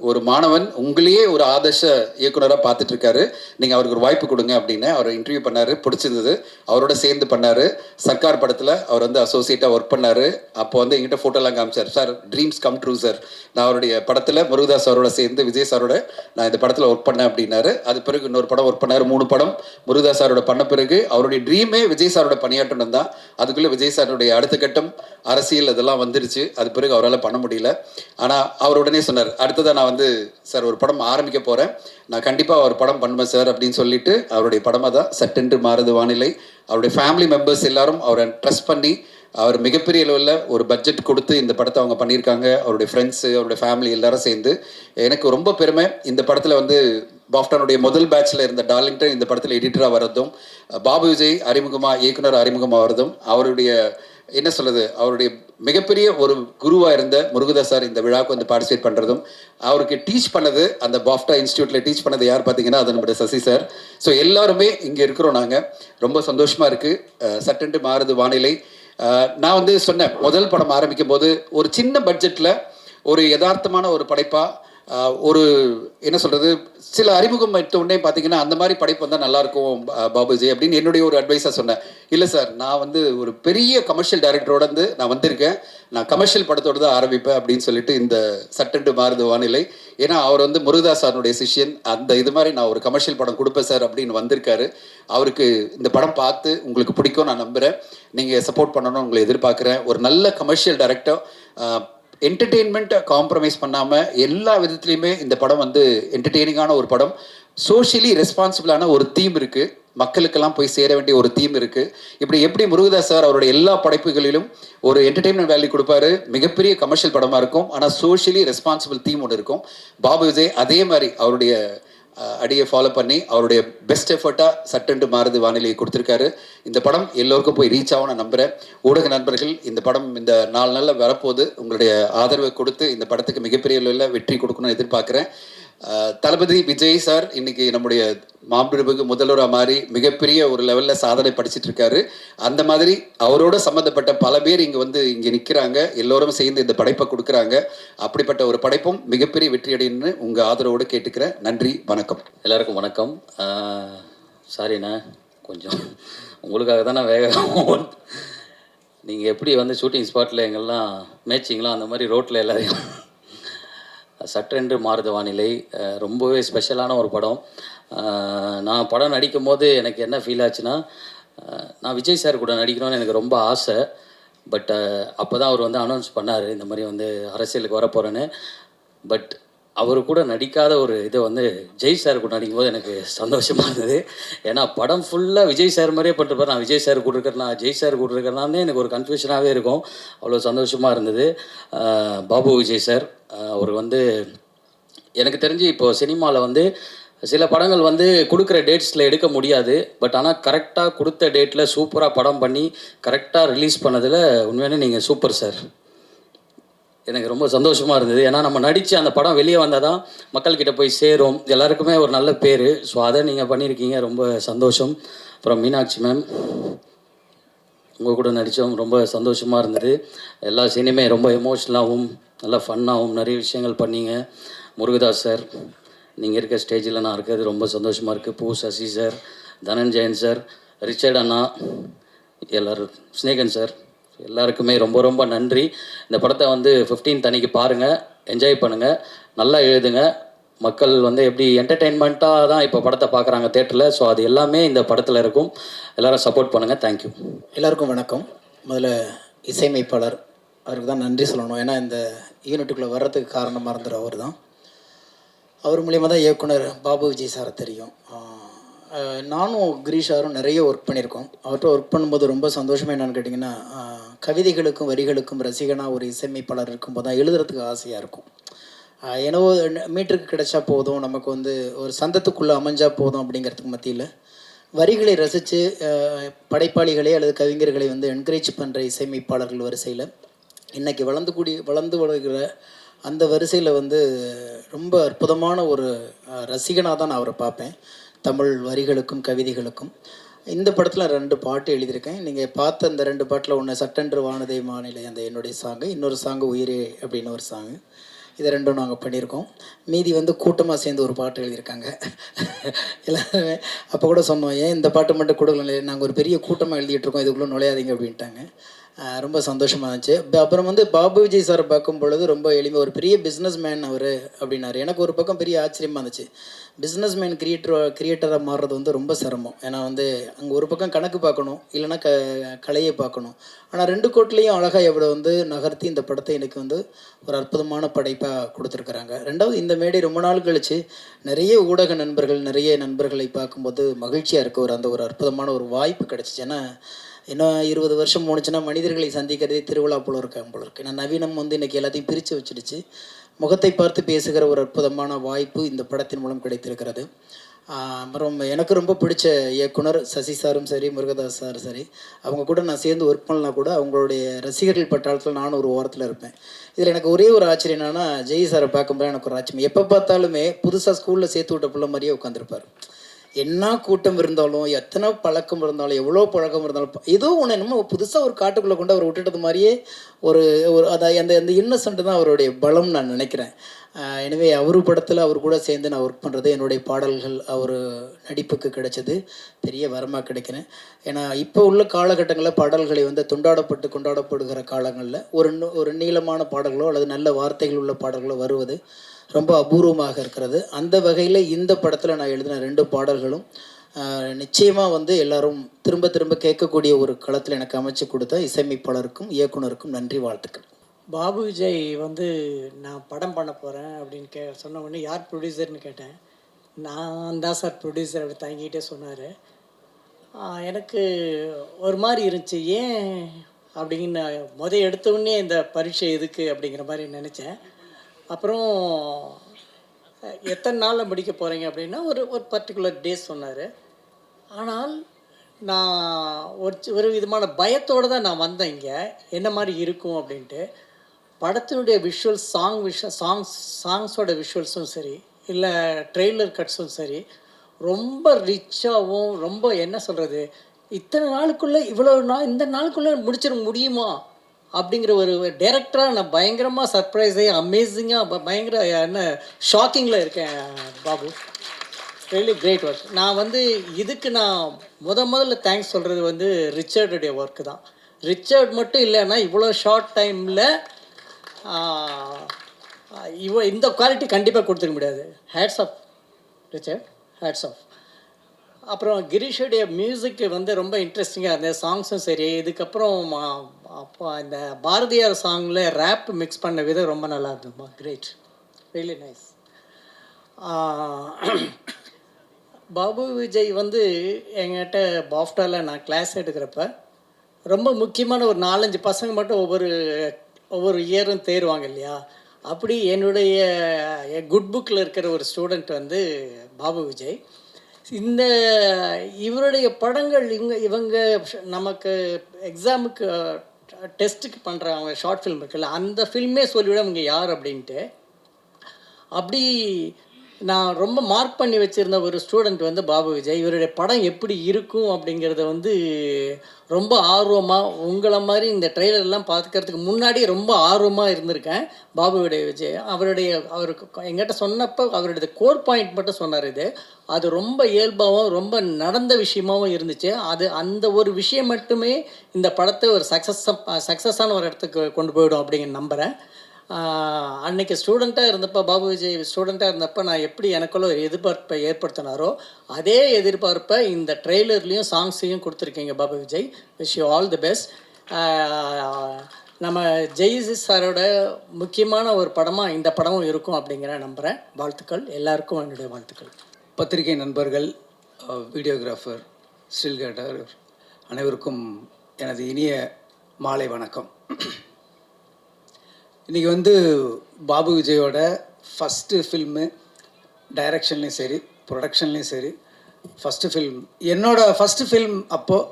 ஒரு மாணவன் உங்களையே ஒரு ஆதர்ஷ இயக்குனராக பார்த்துட்டு இருக்காரு, நீங்கள் அவருக்கு ஒரு வாய்ப்பு கொடுங்க அப்படின்னு அவர் இன்டர்வியூ பண்ணார். பிடிச்சிருந்தது, அவரோட சேர்ந்து பண்ணார். சர்க்கார் படத்தில் அவர் வந்து அசோசியேட்டாக ஒர்க் பண்ணார். அப்போ வந்து எங்கிட்ட ஃபோட்டோலாம் காமிச்சார், sir dreams come true sir, நான் அவருடைய படத்தில் முருகதாஸ் சாரோட சேர்ந்து விஜய் சாரோட நான் இந்த படத்தில் ஒர்க் பண்ணேன் அப்படின்னாரு. அது பிறகு இன்னொரு படம் ஒர்க் பண்ணார், 3 படம் முருகதாஸ் சாரோட பண்ண பிறகு அவருடைய ட்ரீமே விஜய் சாரோட பணியாற்றணும் தான். அதுக்குள்ளே விஜய் சாரோடைய அடுத்த கட்டம் அரசியல் அதெல்லாம் வந்துருச்சு, அது பிறகு அவரால் பண்ண முடியல. ஆனால் அவர் உடனே சொன்னார், அடுத்ததாக நான் வந்து சார் ஒரு படம் ஆரம்பிக்க போகிறேன், நான் கண்டிப்பாக ஒரு படம் பண்ணுவேன் சார் அப்படின்னு சொல்லிட்டு அவருடைய படமாக தான் சட்டென்று மாறுது வானிலை. அவருடைய ஃபேமிலி மெம்பர்ஸ் எல்லாரும் அவரை ட்ரஸ்ட் பண்ணி அவர் மிகப்பெரிய லெவலில் ஒரு பட்ஜெட் கொடுத்து இந்த படத்தை அவங்க பண்ணியிருக்காங்க. அவருடைய ஃப்ரெண்ட்ஸு, அவருடைய ஃபேமிலி எல்லாரும் சேர்ந்து. எனக்கு ரொம்ப பெருமை, இந்த படத்தில் வந்து பாஃப்டானுடைய முதல் பேட்சில் இருந்த டார்லிங்டன் இந்த படத்தில் எடிட்டராக வர்றதும், பாபு விஜய் இயக்குனர் அறிமுகமாக வர்றதும், அவருடைய என்ன சொல்கிறது, அவருடைய மிகப்பெரிய ஒரு குருவாக இருந்த முருகதாஸ் சார் இந்த விழாவுக்கு வந்து பார்ட்டிசிபேட் பண்ணுறதும், அவருக்கு டீச் பண்ணது, அந்த பாஃப்டா இன்ஸ்டியூட்டில் டீச் பண்ணது யார் பார்த்தீங்கன்னா அது நம்முடைய சசி சார். ஸோ எல்லாருமே இங்கே இருக்கிறோம். நாங்கள் ரொம்ப சந்தோஷமாக இருக்குது. சட்டென்று மாறுது வானிலை. நான் வந்து சொன்னேன், முதல் படம் ஆரம்பிக்கும் போது ஒரு சின்ன பட்ஜெட்டில் ஒரு யதார்த்தமான ஒரு படைப்பாக, ஒரு என்ன சொல்கிறது, சில அறிமுகம் எடுத்த உடனே பார்த்தீங்கன்னா அந்த மாதிரி படைப்பு வந்தால் நல்லாயிருக்கும் பாபுஜி அப்படின்னு என்னுடைய ஒரு அட்வைஸாக சொன்னேன். இல்லை சார், நான் வந்து ஒரு பெரிய கமர்ஷியல் டைரக்டரோட வந்து நான் வந்திருக்கேன், நான் கமர்ஷியல் படத்தோடு தான் ஆரம்பிப்பேன் அப்படின்னு சொல்லிட்டு இந்த சட்டென்று மாறுது வானிலை. ஏன்னா அவர் வந்து முருகதாஸ் சாருடைய சிஷ்யன், அந்த இது மாதிரி நான் ஒரு கமர்ஷியல் படம் கொடுப்பேன் சார் அப்படின்னு வந்திருக்காரு. அவருக்கு இந்த படம் பார்த்து உங்களுக்கு பிடிக்கும் நான் நம்புகிறேன், நீங்கள் சப்போர்ட் பண்ணணும்னு உங்களை எதிர்பார்க்குறேன். ஒரு நல்ல கமர்ஷியல் டைரக்டர், என்டர்டெயின்மெண்ட்டை காம்ப்ரமைஸ் பண்ணாமல் எல்லா விதத்துலையுமே இந்த படம் வந்து என்டர்டெய்னிங்கான ஒரு படம். சோஷியலி ரெஸ்பான்சிபிளான ஒரு தீம் இருக்குது, மக்களுக்கெல்லாம் போய் சேர வேண்டிய ஒரு தீம் இருக்குது. இப்படி எப்படி முருகதாஸ் சார் அவருடைய எல்லா படைப்புகளிலும் ஒரு என்டர்டெயின்மெண்ட் வேல்யூ கொடுப்பாரு, மிகப்பெரிய கமர்ஷியல் படமாக இருக்கும், ஆனால் சோஷியலி ரெஸ்பான்சிபிள் தீம் ஒன்று இருக்கும். பாபு விஜய் அதே மாதிரி அவருடைய அடியை ஃபாலோ பண்ணி அவருடைய பெஸ்ட் எஃபர்ட்டாக சட்டென்று மாறுது வானிலையை கொடுத்துருக்காரு. இந்த படம் எல்லோருக்கும் போய் ரீச் ஆகும் நான் நம்புகிறேன். ஊடக நண்பர்கள், இந்த படம் இந்த 4 நாளில் வரப்போது, உங்களுடைய ஆதரவை கொடுத்து இந்த படத்துக்கு மிகப்பெரிய அளவில் வெற்றி கொடுக்கணும்னு எதிர்பார்க்குறேன். தளபதி விஜய் சார் இன்னைக்கு நம்முடைய மாண்புமிகு முதல்வராக மாறி மிகப்பெரிய ஒரு லெவலில் சாதனை படிச்சுட்டு இருக்காரு. அந்த மாதிரி அவரோட சம்மந்தப்பட்ட பல பேர் இங்கே நிற்கிறாங்க, எல்லோரும் சேர்ந்து இந்த படைப்பை கொடுக்குறாங்க. அப்படிப்பட்ட ஒரு படைப்பும் மிகப்பெரிய வெற்றி அடையணும்னு உங்கள் ஆதரவோடு கேட்டுக்கிறேன். நன்றி, வணக்கம். எல்லாருக்கும் வணக்கம். சாரிண்ணா, கொஞ்சம் உங்களுக்காக தான் நான் நீங்கள் எப்படி வந்து ஷூட்டிங் ஸ்பாட்டில் எங்கெல்லாம் மேட்சிங்லாம் அந்த மாதிரி ரோட்டில் எல்லாரையும் சட்டென்று மாறுது வானிலை ரொம்பவே ஸ்பெஷலான ஒரு படம். நான் படம் நடிக்கும் போது எனக்கு என்ன ஃபீல் ஆச்சுன்னா, நான் விஜய் சார் கூட நடிக்கணும்னு எனக்கு ரொம்ப ஆசை. பட் அப்போ தான் அவர் வந்து அனௌன்ஸ் பண்ணார், இந்த மாதிரி வந்து அரசியலுக்கு வரப்போகிறேன்னு. பட் அவர் கூட நடிக்காத ஒரு இதை வந்து ஜெய் சார் கூட நடிக்கும்போது எனக்கு சந்தோஷமாக இருந்தது. ஏன்னா படம் ஃபுல்லாக விஜய் சார் மாதிரியே பண்ணிருப்பார், நான் விஜய் சார் கூட இருக்கிறேன்னா ஜெய் சார் கூட இருக்கிறனாலே எனக்கு ஒரு கன்ஃபியூஷனாகவே இருக்கும். அவ்வளோ சந்தோஷமாக இருந்தது. பாபு விஜய் சார் அவர் வந்து எனக்கு தெரிஞ்சு இப்போது சினிமாவில் வந்து சில படங்கள் வந்து கொடுக்குற டேட்ஸில் எடுக்க முடியாது. பட் ஆனால் கரெக்டாக கொடுத்த டேட்டில் சூப்பராக படம் பண்ணி கரெக்டாக ரிலீஸ் பண்ணதில் உண்மையான நீங்கள் சூப்பர் சார். எனக்கு ரொம்ப சந்தோஷமாக இருந்தது. ஏன்னா நம்ம நடித்து அந்த படம் வெளியே வந்தால் தான் மக்கள்கிட்ட போய் சேரும், எல்லாருக்குமே ஒரு நல்ல பேர். ஸோ அதை நீங்கள் பண்ணியிருக்கீங்க, ரொம்ப சந்தோஷம். அப்புறம் மீனாட்சி மேம், உங்கள் கூட நடித்தோம், ரொம்ப சந்தோஷமாக இருந்தது. எல்லா சீனுமே ரொம்ப எமோஷ்னலாகவும் நல்லா ஃபன்னாகவும் நிறைய விஷயங்கள் பண்ணீங்க. முருகதாஸ் சார், நீங்கள் இருக்க ஸ்டேஜில் நான் இருக்கிறது ரொம்ப சந்தோஷமாக இருக்குது. பூ Sasi sir, Dhananjayan sir, Richard அண்ணா, எல்லோரும், ஸ்னேகன் சார், எல்லாருக்குமே ரொம்ப ரொம்ப நன்றி. இந்த படத்தை வந்து 15th அன்னைக்கு பாருங்கள், என்ஜாய் பண்ணுங்கள், நல்லா எழுதுங்க. மக்கள் வந்து எப்படி என்டர்டெயின்மெண்ட்டாக தான் இப்போ படத்தை பார்க்குறாங்க தேட்டரில். ஸோ அது எல்லாமே இந்த படத்தில் இருக்கும். எல்லோரும் சப்போர்ட் பண்ணுங்கள். தேங்க்யூ. எல்லாருக்கும் வணக்கம். முதல்ல இசையமைப்பாளர் அவருக்கு தான் நன்றி சொல்லணும். ஏன்னா இந்த யூனிட்டுக்குள்ளே வர்றதுக்கு காரணமாக இருந்தார் அவர் தான். அவர் மூலியமாக தான் இயக்குனர் பாபு விஜய் சாரை தெரியும். நானும் கிரீஷாரும் நிறைய ஒர்க் பண்ணியிருக்கோம். அவர்கிட்ட ஒர்க் பண்ணும்போது ரொம்ப சந்தோஷமாக என்னென்னு கேட்டிங்கன்னா, கவிதைகளுக்கும் வரிகளுக்கும் ரசிகனாக ஒரு இசையமைப்பாளர் இருக்கும்போது தான் எழுதுறதுக்கு ஆசையாக இருக்கும். ஏன்னா மீட்டருக்கு கிடைச்சா போதும், நமக்கு வந்து ஒரு சந்தத்துக்குள்ளே அமைஞ்சா போதும் அப்படிங்கிறதுக்கு மத்தியில் வரிகளை ரசித்து படைப்பாளிகளே அல்லது கவிஞர்களை வந்து என்கரேஜ் பண்ணுற இசையமைப்பாளர்கள் வரிசையில் இன்றைக்கி வளர்ந்து வருகிற அந்த வரிசையில் வந்து ரொம்ப அற்புதமான ஒரு ரசிகனாக தான் நான் அவரை பார்ப்பேன். தமிழ் வரிகளுக்கும் கவிதைகளுக்கும். இந்த படத்தில் 2 பாட்டு எழுதியிருக்கேன். நீங்கள் பார்த்த அந்த 2 பாட்டில் ஒன்று சட்டென்று வானதை மாநிலை அந்த என்னுடைய சாங்கு, இன்னொரு சாங்கு உயிரே அப்படின்னு ஒரு சாங்கு. இதை 2ம் நாங்கள் பண்ணியிருக்கோம். மீதி வந்து கூட்டமாக சேர்ந்து ஒரு பாட்டு எழுதியிருக்காங்க எல்லாருமே. அப்போ கூட சொன்னோம், ஏன் இந்த பாட்டு மட்டும் கொடுக்கல, நாங்கள் ஒரு பெரிய கூட்டமாக எழுதிட்டுருக்கோம், இதுக்குள்ளே நுழையாதீங்க அப்படின்ட்டாங்க. ரொம்ப சந்தோஷமாக இருந்துச்சு. அப்புறம் வந்து பாபு விஜய் சாரை பார்க்கும் பொழுது ரொம்ப எளிமை, ஒரு பெரிய பிஸ்னஸ் மேன் அவர் அப்படின்னாரு. எனக்கு ஒரு பக்கம் பெரிய ஆச்சரியமாக இருந்துச்சு. பிஸ்னஸ் மேன் கிரியேட்டராக மாறுறது வந்து ரொம்ப சிரமம். ஏன்னா வந்து அங்கே ஒரு பக்கம் கணக்கு பார்க்கணும், இல்லைன்னா கலையை பார்க்கணும். ஆனால் 2 கோட்லேயும் அழகாக எவ்வளோ வந்து நகர்த்தி இந்த படத்தை எனக்கு வந்து ஒரு அற்புதமான படைப்பாக கொடுத்துருக்குறாங்க. 2வது இந்த மேடை ரொம்ப நாள் கழித்து நிறைய ஊடக நண்பர்கள், நிறைய நண்பர்களை பார்க்கும்போது மகிழ்ச்சியாக இருக்க ஒரு அற்புதமான ஒரு வாய்ப்பு கிடச்சிச்சு. ஏன்னா இன்னும் 20 வருஷம் போணுச்சுன்னா மனிதர்களை சந்திக்கிறதே திருவிழா போல இருக்காங்க போல இருக்குது. ஏன்னா நவீனம் வந்து இன்றைக்கி எல்லாத்தையும் பிரித்து வச்சிடுச்சு. முகத்தை பார்த்து பேசுகிற ஒரு அற்புதமான வாய்ப்பு இந்த படத்தின் மூலம் கிடைத்திருக்கிறது. அப்புறம் எனக்கு ரொம்ப பிடிச்ச இயக்குனர் சசி சாரும் சரி, முருகதாஸ் சாரும் சரி, அவங்க கூட நான் சேர்ந்து ஒர்க் பண்ணலாம் கூட அவங்களுடைய ரசிகர்கள் பட்டாளத்தில் நானும் ஒரு ஓரத்தில் இருப்பேன். இதில் எனக்கு ஒரே ஒரு ஆச்சரியம் என்னென்னா, ஜெய் சாரை பார்க்கும்போது எனக்கு ஒரு ஆச்சரியம், எப்போ பார்த்தாலுமே புதுசாக ஸ்கூலில் சேர்த்து விட்ட பிள்ளை மாதிரியே உட்காந்துருப்பார். என்ன கூட்டம் இருந்தாலும், எத்தனை பழக்கம் இருந்தாலும், எவ்வளோ பழக்கம் இருந்தாலும், ஏதோ ஒன்று என்னமோ புதுசாக ஒரு காட்டுக்குள்ளே கொண்டு அவர் விட்டுட்டது மாதிரியே ஒரு அந்த இன்னசென்ட் தான் அவருடைய பலம் நான் நினைக்கிறேன். எனவே அவர் படத்தில் அவர் கூட சேர்ந்து நான் ஒர்க் பண்ணுறது, என்னுடைய பாடல்கள் அவர் நடிப்புக்கு கிடைச்சது பெரிய வரமாக கிடைக்கிறேன். ஏன்னா இப்போ உள்ள காலகட்டங்களில் பாடல்களை வந்து கொண்டாடப்படுகிற காலங்களில் ஒரு நீளமான பாடல்களோ அல்லது நல்ல வார்த்தைகள் உள்ள பாடல்களோ வருவது ரொம்ப அபூர்வமாக இருக்கிறது. அந்த வகையில் இந்த படத்தில் நான் எழுதின 2 பாடல்களும் நிச்சயமாக வந்து எல்லாரும் திரும்ப திரும்ப கேட்கக்கூடிய ஒரு களத்தில் எனக்கு அமைச்சு கொடுத்த இசையமைப்பாளருக்கும் இயக்குனருக்கும் நன்றி, வாழ்த்துக்கள். பாபு விஜய் வந்து நான் படம் பண்ண போகிறேன் அப்படின்னு சொன்ன உடனே யார் ப்ரொடியூசர்னு கேட்டேன். நான் தான் சார் ப்ரொடியூசர் அப்படி தங்கிட்டே சொன்னார். எனக்கு ஒரு மாதிரி இருந்துச்சு, ஏன் அப்படின்னு எடுத்த உடனே இந்த பரீட்சை எதுக்கு அப்படிங்கிற மாதிரி நினச்சேன். அப்புறம் எத்தனை நாளில் முடிக்க போகிறீங்க அப்படின்னா ஒரு பர்டிகுலர் டேஸ் சொன்னார். ஆனால் நான் ஒரு விதமான பயத்தோடு தான் நான் வந்தேன் இங்கே, என்ன மாதிரி இருக்கும் அப்படின்ட்டு. படத்தினுடைய சாங்ஸோட விஷுவல்ஸும் சரி, இல்லை ட்ரெய்லர் கட்ஸும் சரி, ரொம்ப ரிச்சாகவும் ரொம்ப என்ன சொல்கிறது, இத்தனை நாளுக்குள்ளே இந்த நாளுக்குள்ளே முடிச்சிட முடியுமா அப்படிங்கிற ஒரு டைரக்டராக நான் பயங்கரமாக சர்ப்ரைஸாக அமேசிங்காக பயங்கர ஷாக்கிங்கில் இருக்கேன் பாபு. Really great work. நான் வந்து இதுக்கு நான் முதல்ல தேங்க்ஸ் சொல்கிறது வந்து ரிச்சர்டுடைய ஒர்க்கு தான். ரிச்சர்ட் மட்டும் இல்லைன்னா இவ்வளோ ஷார்ட் டைமில் இந்த குவாலிட்டி கண்டிப்பாக கொடுத்துக்க முடியாது. Hats off Richard, hats off. அப்புறம் கிரீஷுடைய மியூசிக்கு வந்து ரொம்ப இன்ட்ரெஸ்டிங்காக இருந்தது, சாங்ஸும் சரி. இதுக்கப்புறம் அப்போ இந்த பாரதியார் சாங்கில் ரேப் மிக்ஸ் பண்ண விதம் ரொம்ப நல்லா இருந்ததுமா. Great, really nice. Babu Vijay வந்து எங்கிட்ட பாஃப்டாவில் நான் கிளாஸ் எடுக்கிறப்ப ரொம்ப முக்கியமான ஒரு 4-5 பசங்க மட்டும் ஒவ்வொரு இயரும் தேருவாங்க இல்லையா, அப்படி என்னுடைய குட் புக்கில் இருக்கிற ஒரு ஸ்டூடெண்ட் வந்து பாபு விஜய். இவருடைய படங்கள் இவங்க நமக்கு எக்ஸாமுக்கு டெஸ்ட்டுக்கு பண்ணுற அவங்க ஷார்ட் ஃபில்ம் இருக்குல்ல, அந்த ஃபில்மே சொல்லிவிட இவங்க யார் அப்படின்ட்டு. அப்படி நான் ரொம்ப மார்க் பண்ணி வச்சுருந்த ஒரு ஸ்டூடெண்ட் வந்து பாபு விஜய். இவருடைய படம் எப்படி இருக்கும் அப்படிங்கிறத வந்து ரொம்ப ஆர்வமாக, உங்களை மாதிரி இந்த ட்ரெய்லர்லாம் பார்த்துக்கிறதுக்கு முன்னாடி ரொம்ப ஆர்வமாக இருந்திருக்கேன். பாபுவுடைய விஜய் அவருக்கு எங்கிட்ட சொன்னப்போ அவருடைய கோர் பாயிண்ட் மட்டும் சொன்னார். அது ரொம்ப இயல்பாகவும் ரொம்ப நடந்த விஷயமாகவும் இருந்துச்சு. அந்த ஒரு விஷயம் மட்டுமே இந்த படத்தை ஒரு சக்ஸஸான ஒரு இடத்துக்கு கொண்டு போயிடும் அப்படிங்கிற நம்புகிறேன். அன்னைக்கு ஸ்டூடெண்ட்டாக இருந்தப்போ, பாபு விஜய் ஸ்டூடெண்ட்டாக இருந்தப்போ நான் எப்படி எனக்குள்ள ஒரு எதிர்பார்ப்பை ஏற்படுத்தினாரோ அதே எதிர்பார்ப்பை இந்த ட்ரெய்லர்லேயும் சாங்ஸையும் கொடுத்துருக்கீங்க Babu Vijay. Wish you all the best. நம்ம ஜெய்சி சாரோட முக்கியமான ஒரு படமாக இந்த படமும் இருக்கும் அப்படிங்கிற நம்புகிறேன். வாழ்த்துக்கள், எல்லாருக்கும் என்னுடைய வாழ்த்துக்கள். பத்திரிகை நண்பர்கள், வீடியோகிராஃபர், ஸ்டில் கேட்டர் அனைவருக்கும் எனது இனிய மாலை வணக்கம். இன்றைக்கி வந்து பாபு விஜயோட ஃபஸ்ட்டு ஃபில்மு, டைரக்ஷன்லேயும் சரி ப்ரொடக்ஷன்லேயும் சரி ஃபஸ்ட்டு ஃபில்ம். என்னோடய ஃபஸ்ட்டு ஃபில்ம் அப்போது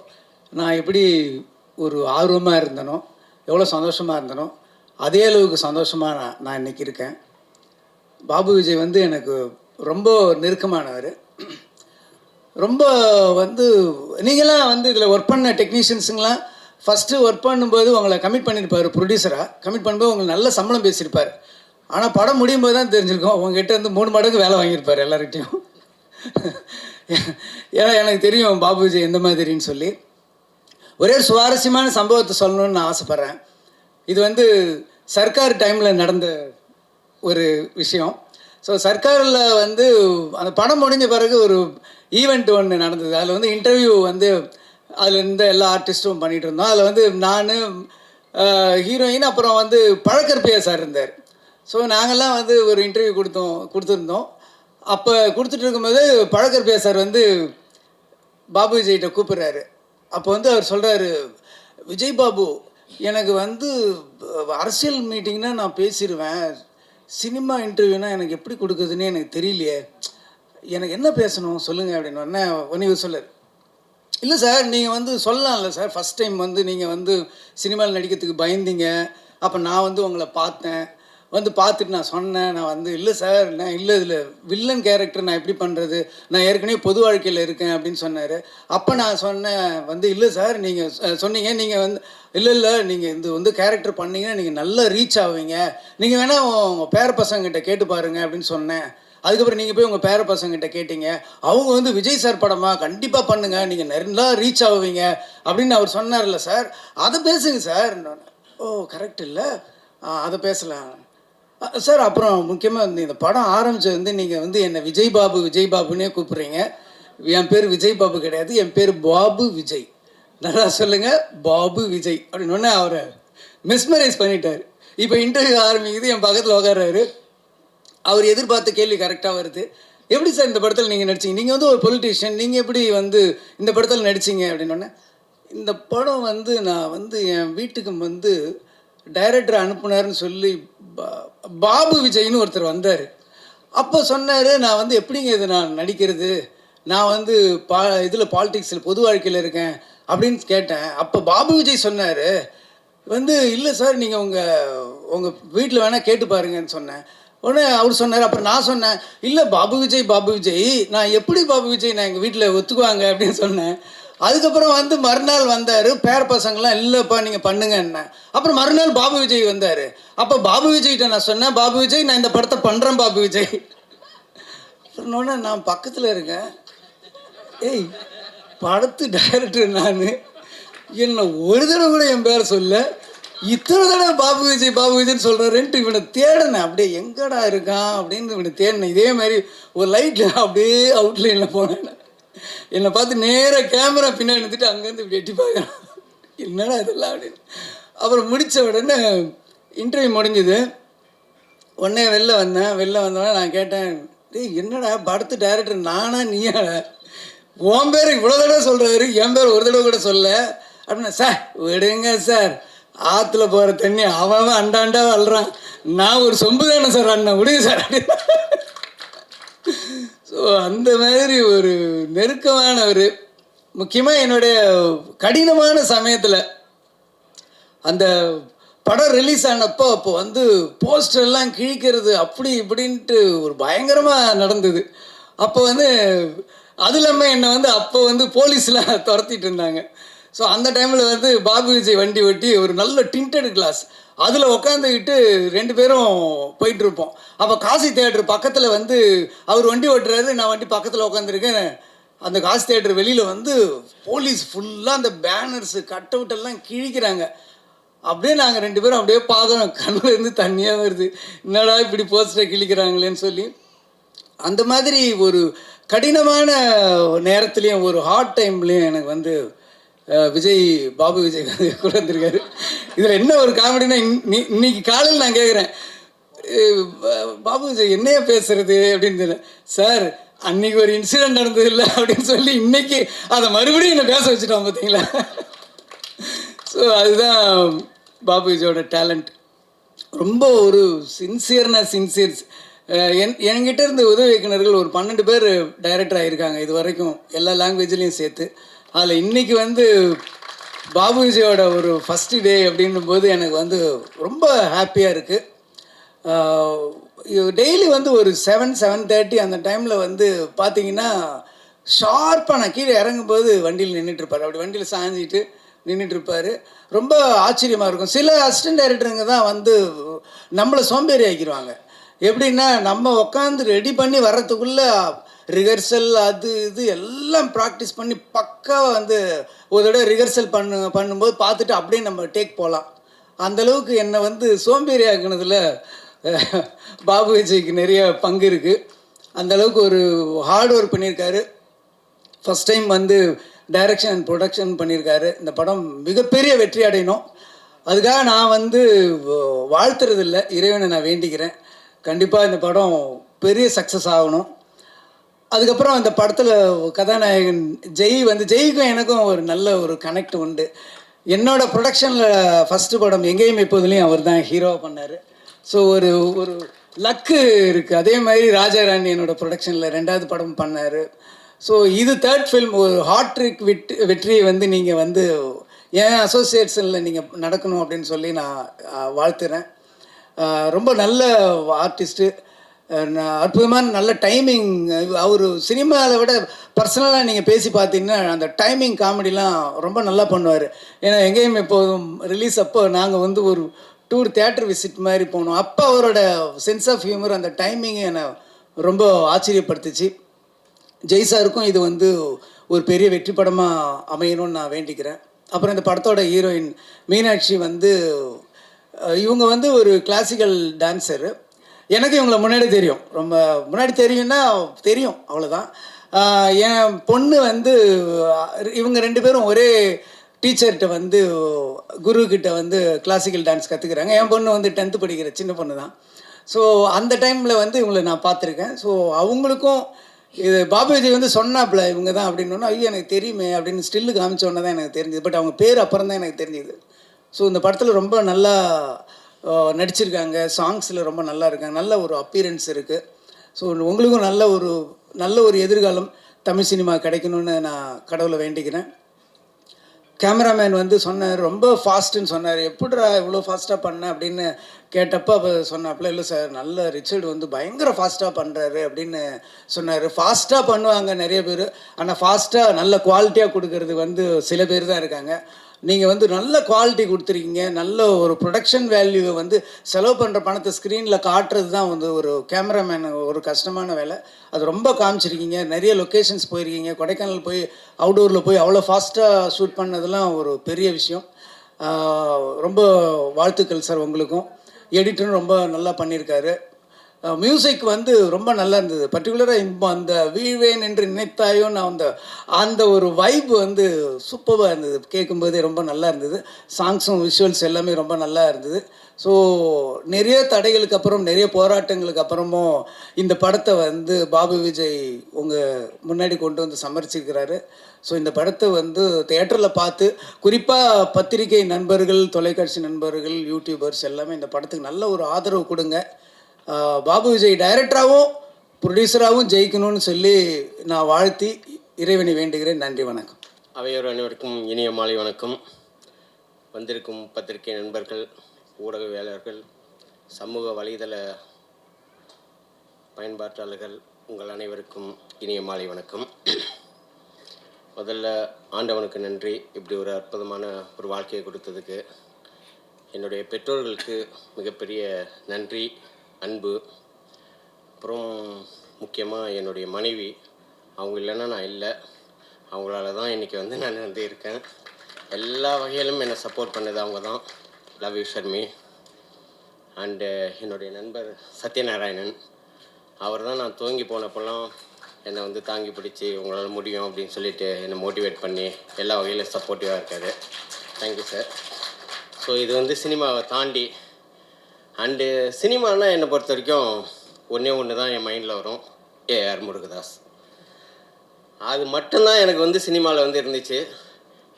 நான் எப்படி ஒரு ஆர்வமாக இருந்தனோ, எவ்வளோ சந்தோஷமாக இருந்தனோ அதே அளவுக்கு சந்தோஷமாக நான் இன்றைக்கி இருக்கேன். பாபு விஜய் வந்து எனக்கு ரொம்ப நெருக்கமானவர். ரொம்ப வந்து நீங்களாம் வந்து இதில் ஒர்க் பண்ண டெக்னீஷியன்ஸுங்களாம் ஃபஸ்ட்டு ஒர்க் பண்ணும்போது உங்களை கமிட் பண்ணியிருப்பார். ப்ரொடியூசராக கமிட் பண்ணும்போது உங்களுக்கு நல்ல சம்பளம் பேசியிருப்பார். ஆனால் படம் முடியும் போது தான் தெரிஞ்சிருக்கோம் உங்ககிட்ட வந்து 3 மடங்கு வேலை வாங்கியிருப்பார் எல்லார்கிட்டையும். ஏன்னா எனக்கு தெரியும் பாபு விஜய் எந்த மாதிரின்னு சொல்லி. ஒரே சுவாரஸ்யமான சம்பவத்தை சொல்லணும்னு நான் ஆசைப்பட்றேன். இது வந்து சர்க்கார் டைமில் நடந்த ஒரு விஷயம். ஸோ சர்க்காரில் வந்து அந்த படம் முடிஞ்ச பிறகு ஒரு ஈவெண்ட் ஒன்று நடந்தது. அதில் வந்து இன்டர்வியூ வந்து அதில் இருந்த எல்லா ஆர்டிஸ்ட்டும் பண்ணிகிட்டு இருந்தோம். அதில் வந்து நான், ஹீரோயின், அப்புறம் வந்து பழக்கற்பியா சார் இருந்தார். ஸோ நாங்கள்லாம் வந்து ஒரு இன்டர்வியூ கொடுத்துருந்தோம். அப்போ கொடுத்துட்டு இருக்கும்போது பழக்கற்பியா சார் வந்து பாபு விஜய்கிட்ட கூப்பிட்றாரு. அப்போ வந்து அவர் சொல்கிறாரு, விஜய் பாபு, எனக்கு வந்து அரசியல் மீட்டிங்னா நான் பேசிடுவேன், சினிமா இன்டர்வியூனா எனக்கு எப்படி கொடுக்குதுன்னு எனக்கு தெரியலையே, எனக்கு என்ன பேசணும் சொல்லுங்கள் அப்படின்னு. உடனே சொல்லார், இல்லை சார் நீங்கள் வந்து சொல்லலாம்ல சார், ஃபஸ்ட் டைம் வந்து நீங்கள் வந்து சினிமாவில் நடிக்கிறதுக்கு பயந்தீங்க, அப்போ நான் வந்து உங்களை பார்த்தேன், வந்து பார்த்துட்டு நான் சொன்னேன், நான் வந்து இல்லை சார், நான் இல்லை இதில் வில்லன் கேரக்டர் நான் எப்படி பண்ணுறது, நான் ஏற்கனவே பொது வாழ்க்கையில் இருக்கேன் அப்படின்னு சொன்னார். அப்போ நான் சொன்னேன் வந்து, இல்லை சார் நீங்கள் சொன்னீங்க, நீங்கள் வந்து இல்லை நீங்கள் இந்த வந்து கேரக்டர் பண்ணிங்கன்னா நீங்கள் நல்லா ரீச் ஆவீங்க, நீங்கள் வேணால் உங்கள் பேர பசங்கிட்ட கேட்டு பாருங்கள் அப்படின்னு சொன்னேன். அதுக்கப்புறம் நீங்கள் போய் உங்கள் பேர பசங்கிட்ட கேட்டீங்க, அவங்க வந்து விஜய் சார் படமா கண்டிப்பாக பண்ணுங்கள், நீங்கள் நல்லா ரீச் ஆவீங்க அப்படின்னு அவர் சொன்னார்ல சார், அதை பேசுங்க சார். ஓ கரெக்ட் இல்லை, அதை பேசலாம் சார். அப்புறம் முக்கியமாக வந்து இந்த படம் ஆரம்பித்தது வந்து நீங்கள் வந்து என்னை விஜய் பாபுன்னே கூப்பிட்றீங்க. என் பேர் விஜய் பாபு கிடையாது, என் பேர் பாபு விஜய். நல்லா சொல்லுங்கள், பாபு விஜய் அப்படின்னு அவரை மிஸ்மரைஸ் பண்ணிட்டார். இப்போ இன்டர்வியூ ஆரம்பிக்குது, என் பக்கத்தில் உட்கார்றாரு. அவர் எதிர்பார்த்த கேள்வி கரெக்டாக வருது. எப்படி சார் இந்த படத்தில் நீங்கள் நடிச்சிங்க, நீங்கள் வந்து ஒரு பொலிட்டீஷியன், நீங்கள் எப்படி வந்து இந்த படத்தில் நடிச்சிங்க அப்படின்னோடனே, இந்த படம் வந்து நான் வந்து என் வீட்டுக்கு வந்து டைரக்டர் அனுப்புனார்னு சொல்லி பாபு விஜய்னு ஒருத்தர் வந்தார். அப்போ சொன்னார், நான் வந்து எப்படிங்க இது நான் நடிக்கிறது, நான் வந்து இதில் பாலிடிக்ஸில் பொது வாழ்க்கையில் இருக்கேன் அப்படின்னு கேட்டேன். அப்போ பாபு விஜய் சொன்னார் வந்து, இல்லை சார் நீங்கள் உங்கள் வீட்டில் வேணால் கேட்டு பாருங்கன்னு சொன்னேன். உடனே அவர் சொன்னார். அப்புறம் நான் சொன்னேன், இல்லை பாபு விஜய் நான் எப்படி பாபு விஜய் நான் எங்கள் வீட்டில் ஒத்துக்குவாங்க அப்படின்னு சொன்னேன். அதுக்கப்புறம் வந்து மறுநாள் வந்தார், பேர பசங்களாம் இல்லைப்பா நீங்கள் பண்ணுங்க என்ன. அப்புறம் மறுநாள் பாபு விஜய் வந்தார். அப்போ பாபு விஜய்கிட்ட நான் சொன்னேன், பாபு விஜய் நான் இந்த படத்தை பண்ணுறேன் பாபு விஜய். சொன்னோன்னே நான் பக்கத்தில் இருக்கேன், ஏய் படத்து டைரக்டர் நான், என்னை ஒரு தடவை கூட என் பேரை சொல்ல, இத்தனை தடவை பாபு விஜய்னு சொல்கிறாருன்ட்டு இவனை தேடினேன். அப்படியே எங்கடா இருக்கான் அப்படின்னு இவனை தேடினேன். இதே மாதிரி ஒரு லைட்டில் அப்படியே அவுட்லைனில் போனேன். என்னை பார்த்து நேராக கேமரா பின்னாடி எடுத்துட்டு அங்கேருந்து இப்படி எட்டி பார்க்குறான், என்னடா இதெல்லாம் அப்படின்னு. அப்புறம் முடித்த உடனே இன்டர்வியூ முடிஞ்சுது. உடனே வெளில வந்தோடனே நான் கேட்டேன், டேய் என்னடா படத்து டைரக்டர் நானா நீயாடா, உன் பேர் இவ்வளோ தடவை சொல்கிறாரு, என் பேர் ஒரு தடவை கூட சொல்ல அப்படின்னா. சார் விடுங்க சார், ஆற்றுல போகிற தண்ணி அவன் அண்டாண்டா வளரான், நான் ஒரு சொம்பு தானே சார் அண்ணன், விடுங்க சார் அப்படின்னு. ஸோ அந்த மாதிரி ஒரு நெருக்கமானவர். முக்கியமாக என்னுடைய கடினமான சமயத்தில் அந்த படம் ரிலீஸ் ஆனப்போ அப்போ வந்து போஸ்டர்லாம் கிழிக்கிறது அப்படி இப்படின்ட்டு ஒரு பயங்கரமாக நடந்தது. அப்போ வந்து அது இல்லாமல் என்னை வந்து அப்போ வந்து போலீஸ்லாம் துரத்திட்டு இருந்தாங்க. ஸோ அந்த டைமில் வந்து பாபு விஜய் வண்டி ஓட்டி ஒரு நல்ல டிண்டட் கிளாஸ் அதில் உட்காந்துக்கிட்டு 2 பேரும் போயிட்டுருப்போம். அப்போ காசி தேட்டர் பக்கத்தில் வந்து அவர் வண்டி ஓட்டுறாரு, நான் வண்டி பக்கத்தில் உட்காந்துருக்கேன். அந்த காசி தேட்டர் வெளியில் வந்து போலீஸ் ஃபுல்லாக அந்த பேனர்ஸு கட் அவுட்டெல்லாம் கிழிக்கிறாங்க. அப்படியே நாங்கள் 2 பேரும் அப்படியே பார்க்குறோம், கண்ணில் இருந்து தண்ணியாக வருது, என்னடா இப்படி போஸ்டரை கிழிக்கிறாங்களேன்னு சொல்லி. அந்த மாதிரி ஒரு கடினமான நேரத்துலேயும் ஒரு ஹார்ட் டைம்லேயும் எனக்கு வந்து பாபு விஜய் வந்து கூட வந்திருக்காரு. இதில் என்ன ஒரு காமெடினா, இன்னைக்கு காலையில் நான் கேட்குறேன், பாபு விஜய் என்னையா பேசுறது அப்படின்னு தெரியல. சார் அன்னைக்கு ஒரு இன்சிடென்ட் நடந்தது இல்லை அப்படின்னு சொல்லி இன்னைக்கு அதை மறுபடியும் என்னை பேச வச்சுட்டோம் பார்த்தீங்களா. ஸோ அதுதான் பாபு விஜயோட டேலண்ட். ரொம்ப ஒரு சின்சியர். என்கிட்ட இருந்த உதவி இயக்குனர்கள் ஒரு 12 பேர் டைரக்டர் ஆகியிருக்காங்க இது வரைக்கும், எல்லா லாங்குவேஜ்லேயும் சேர்த்து. அதில் இன்றைக்கி வந்து பாபு விஜயோட ஒரு ஃபஸ்ட்டு டே அப்படின்னும் போது எனக்கு வந்து ரொம்ப ஹாப்பியாக இருக்குது. டெய்லி வந்து ஒரு 7:30 அந்த டைமில் வந்து பார்த்தீங்கன்னா ஷார்ப்பாக நான் கீழே இறங்கும்போது வண்டியில் நின்றுட்டுருப்பார். அப்படி வண்டியில் சாஞ்சிட்டு நின்றுட்டுருப்பார். ரொம்ப ஆச்சரியமாக இருக்கும். சில அசிஸ்டன்ட் டைரக்டருங்க தான் வந்து நம்மளை சோம்பேறி ஆக்கிடுவாங்க. எப்படின்னா, நம்ம உட்காந்து ரெடி பண்ணி வர்றதுக்குள்ளே ரிஹர்சல் அது இது எல்லாம் ப்ராக்டிஸ் பண்ணி பக்காவாக வந்து ஒரு தடவை ரிஹர்சல் பண்ணும்போது பார்த்துட்டு அப்படியே நம்ம டேக் போகலாம். அந்தளவுக்கு என்னை வந்து சோம்பேறி ஆக்குனதில் பாபு விஜய்க்கு நிறைய பங்கு இருக்குது. அந்தளவுக்கு ஒரு ஹார்ட் ஒர்க் பண்ணியிருக்காரு. ஃபஸ்ட் டைம் வந்து டைரக்ஷன் அண்ட் ப்ரொடக்ஷன் பண்ணியிருக்காரு. இந்த படம் மிகப்பெரிய வெற்றி அடையணும். அதுக்காக நான் வந்து வாழ்த்துறதில்லை, இறைவனை நான் வேண்டிக்கிறேன். கண்டிப்பாக இந்த படம் பெரிய சக்ஸஸ் ஆகணும். அதுக்கப்புறம் அந்த படத்தில் கதாநாயகன் ஜெய்க்கும் எனக்கும் ஒரு நல்ல ஒரு கனெக்ட் உண்டு. என்னோடய ப்ரொடக்ஷனில் ஃபஸ்ட்டு படம் எங்கேயும் எப்போதுலேயும் அவர் தான் ஹீரோவாக பண்ணார். ஸோ ஒரு ஒரு லக்கு இருக்குது. அதே மாதிரி ராஜாராணி என்னோடய ப்ரொடக்ஷனில் 2வது படம் பண்ணார். ஸோ இது 3rd ஃபில்ம். ஒரு ஹாட்ரிக் வெற்றியை வந்து நீங்கள் வந்து என் அசோசியேஷனில் நீங்கள் நடக்கணும் அப்படின்னு சொல்லி நான் வாழ்த்துறேன். ரொம்ப நல்ல ஆர்டிஸ்ட்டு, அற்புதமான நல்ல டைமிங். அவர் சினிமாவில் விட பர்சனலாக நீங்கள் பேசி பார்த்தீங்கன்னா அந்த டைமிங் காமெடிலாம் ரொம்ப நல்லா பண்ணுவார். ஏன்னா எங்கேயும் எப்போதும் ரிலீஸ் அப்போ நாங்கள் வந்து ஒரு டூர் தியேட்டர் விசிட் மாதிரி போனோம். அப்போ அவரோட சென்ஸ் ஆஃப் ஹியூமர், அந்த டைமிங்கை என்னை ரொம்ப ஆச்சரியப்படுத்துச்சு. ஜெய் சாருக்கும் இது வந்து ஒரு பெரிய வெற்றி படமாக அமையணும்னு நான் வேண்டிக்கிறேன். அப்புறம் இந்த படத்தோட ஹீரோயின் மீனாட்சி வந்து இவங்க வந்து ஒரு கிளாசிக்கல் டான்ஸரு. எனக்கு இவங்களை முன்னாடி தெரியும், ரொம்ப முன்னாடி தெரியும் அவ்வளோதான். என் பொண்ணு வந்து இவங்க 2 பேரும் ஒரே டீச்சர்கிட்ட வந்து குருக்கிட்ட வந்து கிளாசிக்கல் டான்ஸ் கற்றுக்குறாங்க. என் பொண்ணு வந்து 10th படிக்கிற சின்ன பொண்ணு தான். ஸோ அந்த டைமில் வந்து இவங்களை நான் பார்த்துருக்கேன். ஸோ அவங்களுக்கும் இது பாபு விஜய் வந்து சொன்னாப்புல இவங்க தான் அப்படின்னோன்னா, ஐயோ எனக்கு தெரியுமே அப்படின்னு ஸ்டில்லு காமிச்சோன்னே தான் எனக்கு தெரிஞ்சுது. பட் அவங்க பேர் அப்புறம் தான் எனக்கு தெரிஞ்சுது. ஸோ இந்த படத்தில் ரொம்ப நல்லா நடிச்சிருக்காங்க. சாங்ஸில் ரொம்ப நல்லா இருக்காங்க. நல்ல ஒரு அப்பீரன்ஸ் இருக்குது. ஸோ உங்களுக்கும் நல்ல ஒரு எதிர்காலம் தமிழ் சினிமா கிடைக்கணும்னு நான் கடவுளை வேண்டிக்கிறேன். கேமராமேன் வந்து சொன்னார், ரொம்ப ஃபாஸ்ட்டுன்னு சொன்னார். எப்படிடா இவ்வளோ ஃபாஸ்ட்டாக பண்ண அப்படின்னு கேட்டப்போ அப்போ சொன்னாப்புல, இல்லை சார் நல்ல ரிச்சர்டு வந்து பயங்கர ஃபாஸ்ட்டாக பண்ணுறாரு அப்படின்னு சொன்னார். ஃபாஸ்ட்டாக பண்ணுவாங்க நிறைய பேர், ஆனால் ஃபாஸ்ட்டாக நல்ல குவாலிட்டியாக கொடுக்கறது வந்து சில பேர் தான் இருக்காங்க. நீங்கள் வந்து நல்ல குவாலிட்டி கொடுத்துருக்கீங்க. நல்ல ஒரு ப்ரொடக்ஷன் வேல்யூவை வந்து செலவு பண்ணுற பணத்தை ஸ்க்ரீனில் காட்டுறது தான் வந்து ஒரு கேமராமேன் ஒரு கஷ்டமான வேலை. அது ரொம்ப காமிச்சிருக்கீங்க. நிறைய லொக்கேஷன்ஸ் போயிருக்கீங்க. கொடைக்கானல் போய் அவுடோரில் போய் அவ்வளோ ஃபாஸ்ட்டாக ஷூட் பண்ணதெல்லாம் ஒரு பெரிய விஷயம். ரொம்ப வாழ்த்துக்கள் சார் உங்களுக்கும். எடிட்டரும் ரொம்ப நல்லா பண்ணியிருக்காரு. மியூசிக் வந்து ரொம்ப நல்லா இருந்தது. பர்டிகுலராக இப்போ அந்த வீழ்வேன் என்று நினைத்தாயோ நான் அந்த ஒரு வைப் வந்து சூப்பராக இருந்தது. கேட்கும்போதே ரொம்ப நல்லா இருந்தது. சாங்ஸும் விஷுவல்ஸ் எல்லாமே ரொம்ப நல்லா இருந்தது. ஸோ நிறைய தடைகளுக்கு அப்புறம், நிறைய போராட்டங்களுக்கு அப்புறமும் இந்த படத்தை வந்து பாபு விஜய் உங்கள் முன்னாடி கொண்டு வந்து சமர்ப்பிச்சிருக்கிறாரு. ஸோ இந்த படத்தை வந்து தியேட்டரில் பார்த்து, குறிப்பாக பத்திரிகை நண்பர்கள், தொலைக்காட்சி நண்பர்கள், யூடியூபர்ஸ் எல்லாமே இந்த படத்துக்கு நல்ல ஒரு ஆதரவு கொடுங்க. பாபு விஜய் டைரக்டராகவும் ப்ரொடியூசராகவும் ஜெயிக்கணும்னு சொல்லி நான் வாழ்த்தி இறைவனை வேண்டுகிறேன். நன்றி, வணக்கம். அவையோர் அனைவருக்கும் இனிய மாலை வணக்கம். வந்திருக்கும் பத்திரிகை நண்பர்கள், ஊடகவியலாளர்கள், சமூக வலைதள பயன்பாட்டாளர்கள், உங்கள் அனைவருக்கும் இனிய மாலை வணக்கம். முதல்ல ஆண்டவனுக்கு நன்றி, இப்படி ஒரு அற்புதமான ஒரு வாழ்க்கையை கொடுத்ததுக்கு. என்னுடைய பெற்றோர்களுக்கு மிகப்பெரிய நன்றி, அன்பு. அப்புறம் முக்கியமாக என்னுடைய மனைவி, அவங்க இல்லைன்னா நான் இல்லை. அவங்களால தான் இன்றைக்கி வந்து நான் இருக்கேன். எல்லா வகையிலும் என்னை சப்போர்ட் பண்ணது அவங்க தான். Love you Sharmi. அண்டு என்னுடைய நண்பர் சத்யநாராயணன், அவர் தான் நான் துவங்கி போனப்போல்லாம் என்னை வந்து தாங்கி பிடிச்சி உங்களால் முடியும் அப்படின்னு சொல்லிட்டு என்னை மோட்டிவேட் பண்ணி எல்லா வகையிலும் சப்போர்ட்டிவாக இருக்கார். Thank you sir. ஸோ இது வந்து சினிமாவை தாண்டி அண்டு சினிமானா என்னை பொறுத்த வரைக்கும் ஒன்று தான் என் மைண்டில் வரும், ஏஆர் முருகதாஸ். அது மட்டும்தான் எனக்கு வந்து சினிமாவில் வந்து இருந்துச்சு.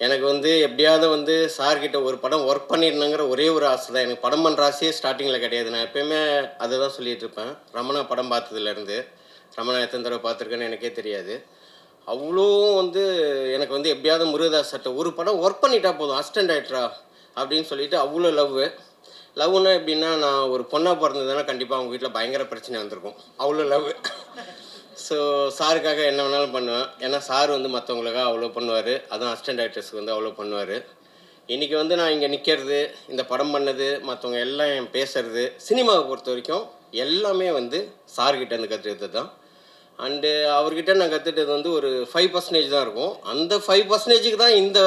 எனக்கு வந்து எப்படியாவது வந்து சார்கிட்ட ஒரு படம் ஒர்க் பண்ணியிருந்தேங்கிற ஒரே ஒரு ஆசை தான். எனக்கு படம் பண்ணுற ஆசையே ஸ்டார்டிங்கில் கிடையாது. நான் எப்போயுமே அதை தான் சொல்லிகிட்டு இருப்பேன். ரமணா படம் பார்த்ததுலேருந்து, ரமணா எத்தனை தடவை பார்த்துருக்கேன்னு எனக்கே தெரியாது. அவ்வளோ வந்து எனக்கு வந்து எப்படியாவது முருகதாஸ் சட்டை ஒரு படம் ஒர்க் பண்ணிட்டா போதும், அசிஸ்டன்ட் டைரக்டரா அப்படின்னு சொல்லிட்டு அவ்வளோ லவ்னா எப்படின்னா, நான் ஒரு பொண்ணாக பிறந்ததுன்னா கண்டிப்பாக அவங்க வீட்டில் பயங்கர பிரச்சனை வந்திருக்கும். அவ்வளோ லவ். ஸோ சாருக்காக என்ன வேணாலும் பண்ணுவேன். ஏன்னா சார் வந்து மற்றவங்களுக்காக அவ்வளோ பண்ணுவார், அதுவும் அசிஸ்டன்ட் டைரக்டர்ஸ்க்கு வந்து அவ்வளோ பண்ணுவார். இன்றைக்கி வந்து நான் இங்கே நிற்கிறது, இந்த படம் பண்ணது, மற்றவங்க எல்லாம் என் பேசுறது, சினிமாவை பொறுத்த வரைக்கும் எல்லாமே வந்து சார்கிட்டேருந்து கற்றுக்கிட்டது தான். அண்டு அவர்கிட்ட நான் கற்றுக்கிட்டது வந்து ஒரு 5% தான் இருக்கும். அந்த 5%க்கு தான் இந்த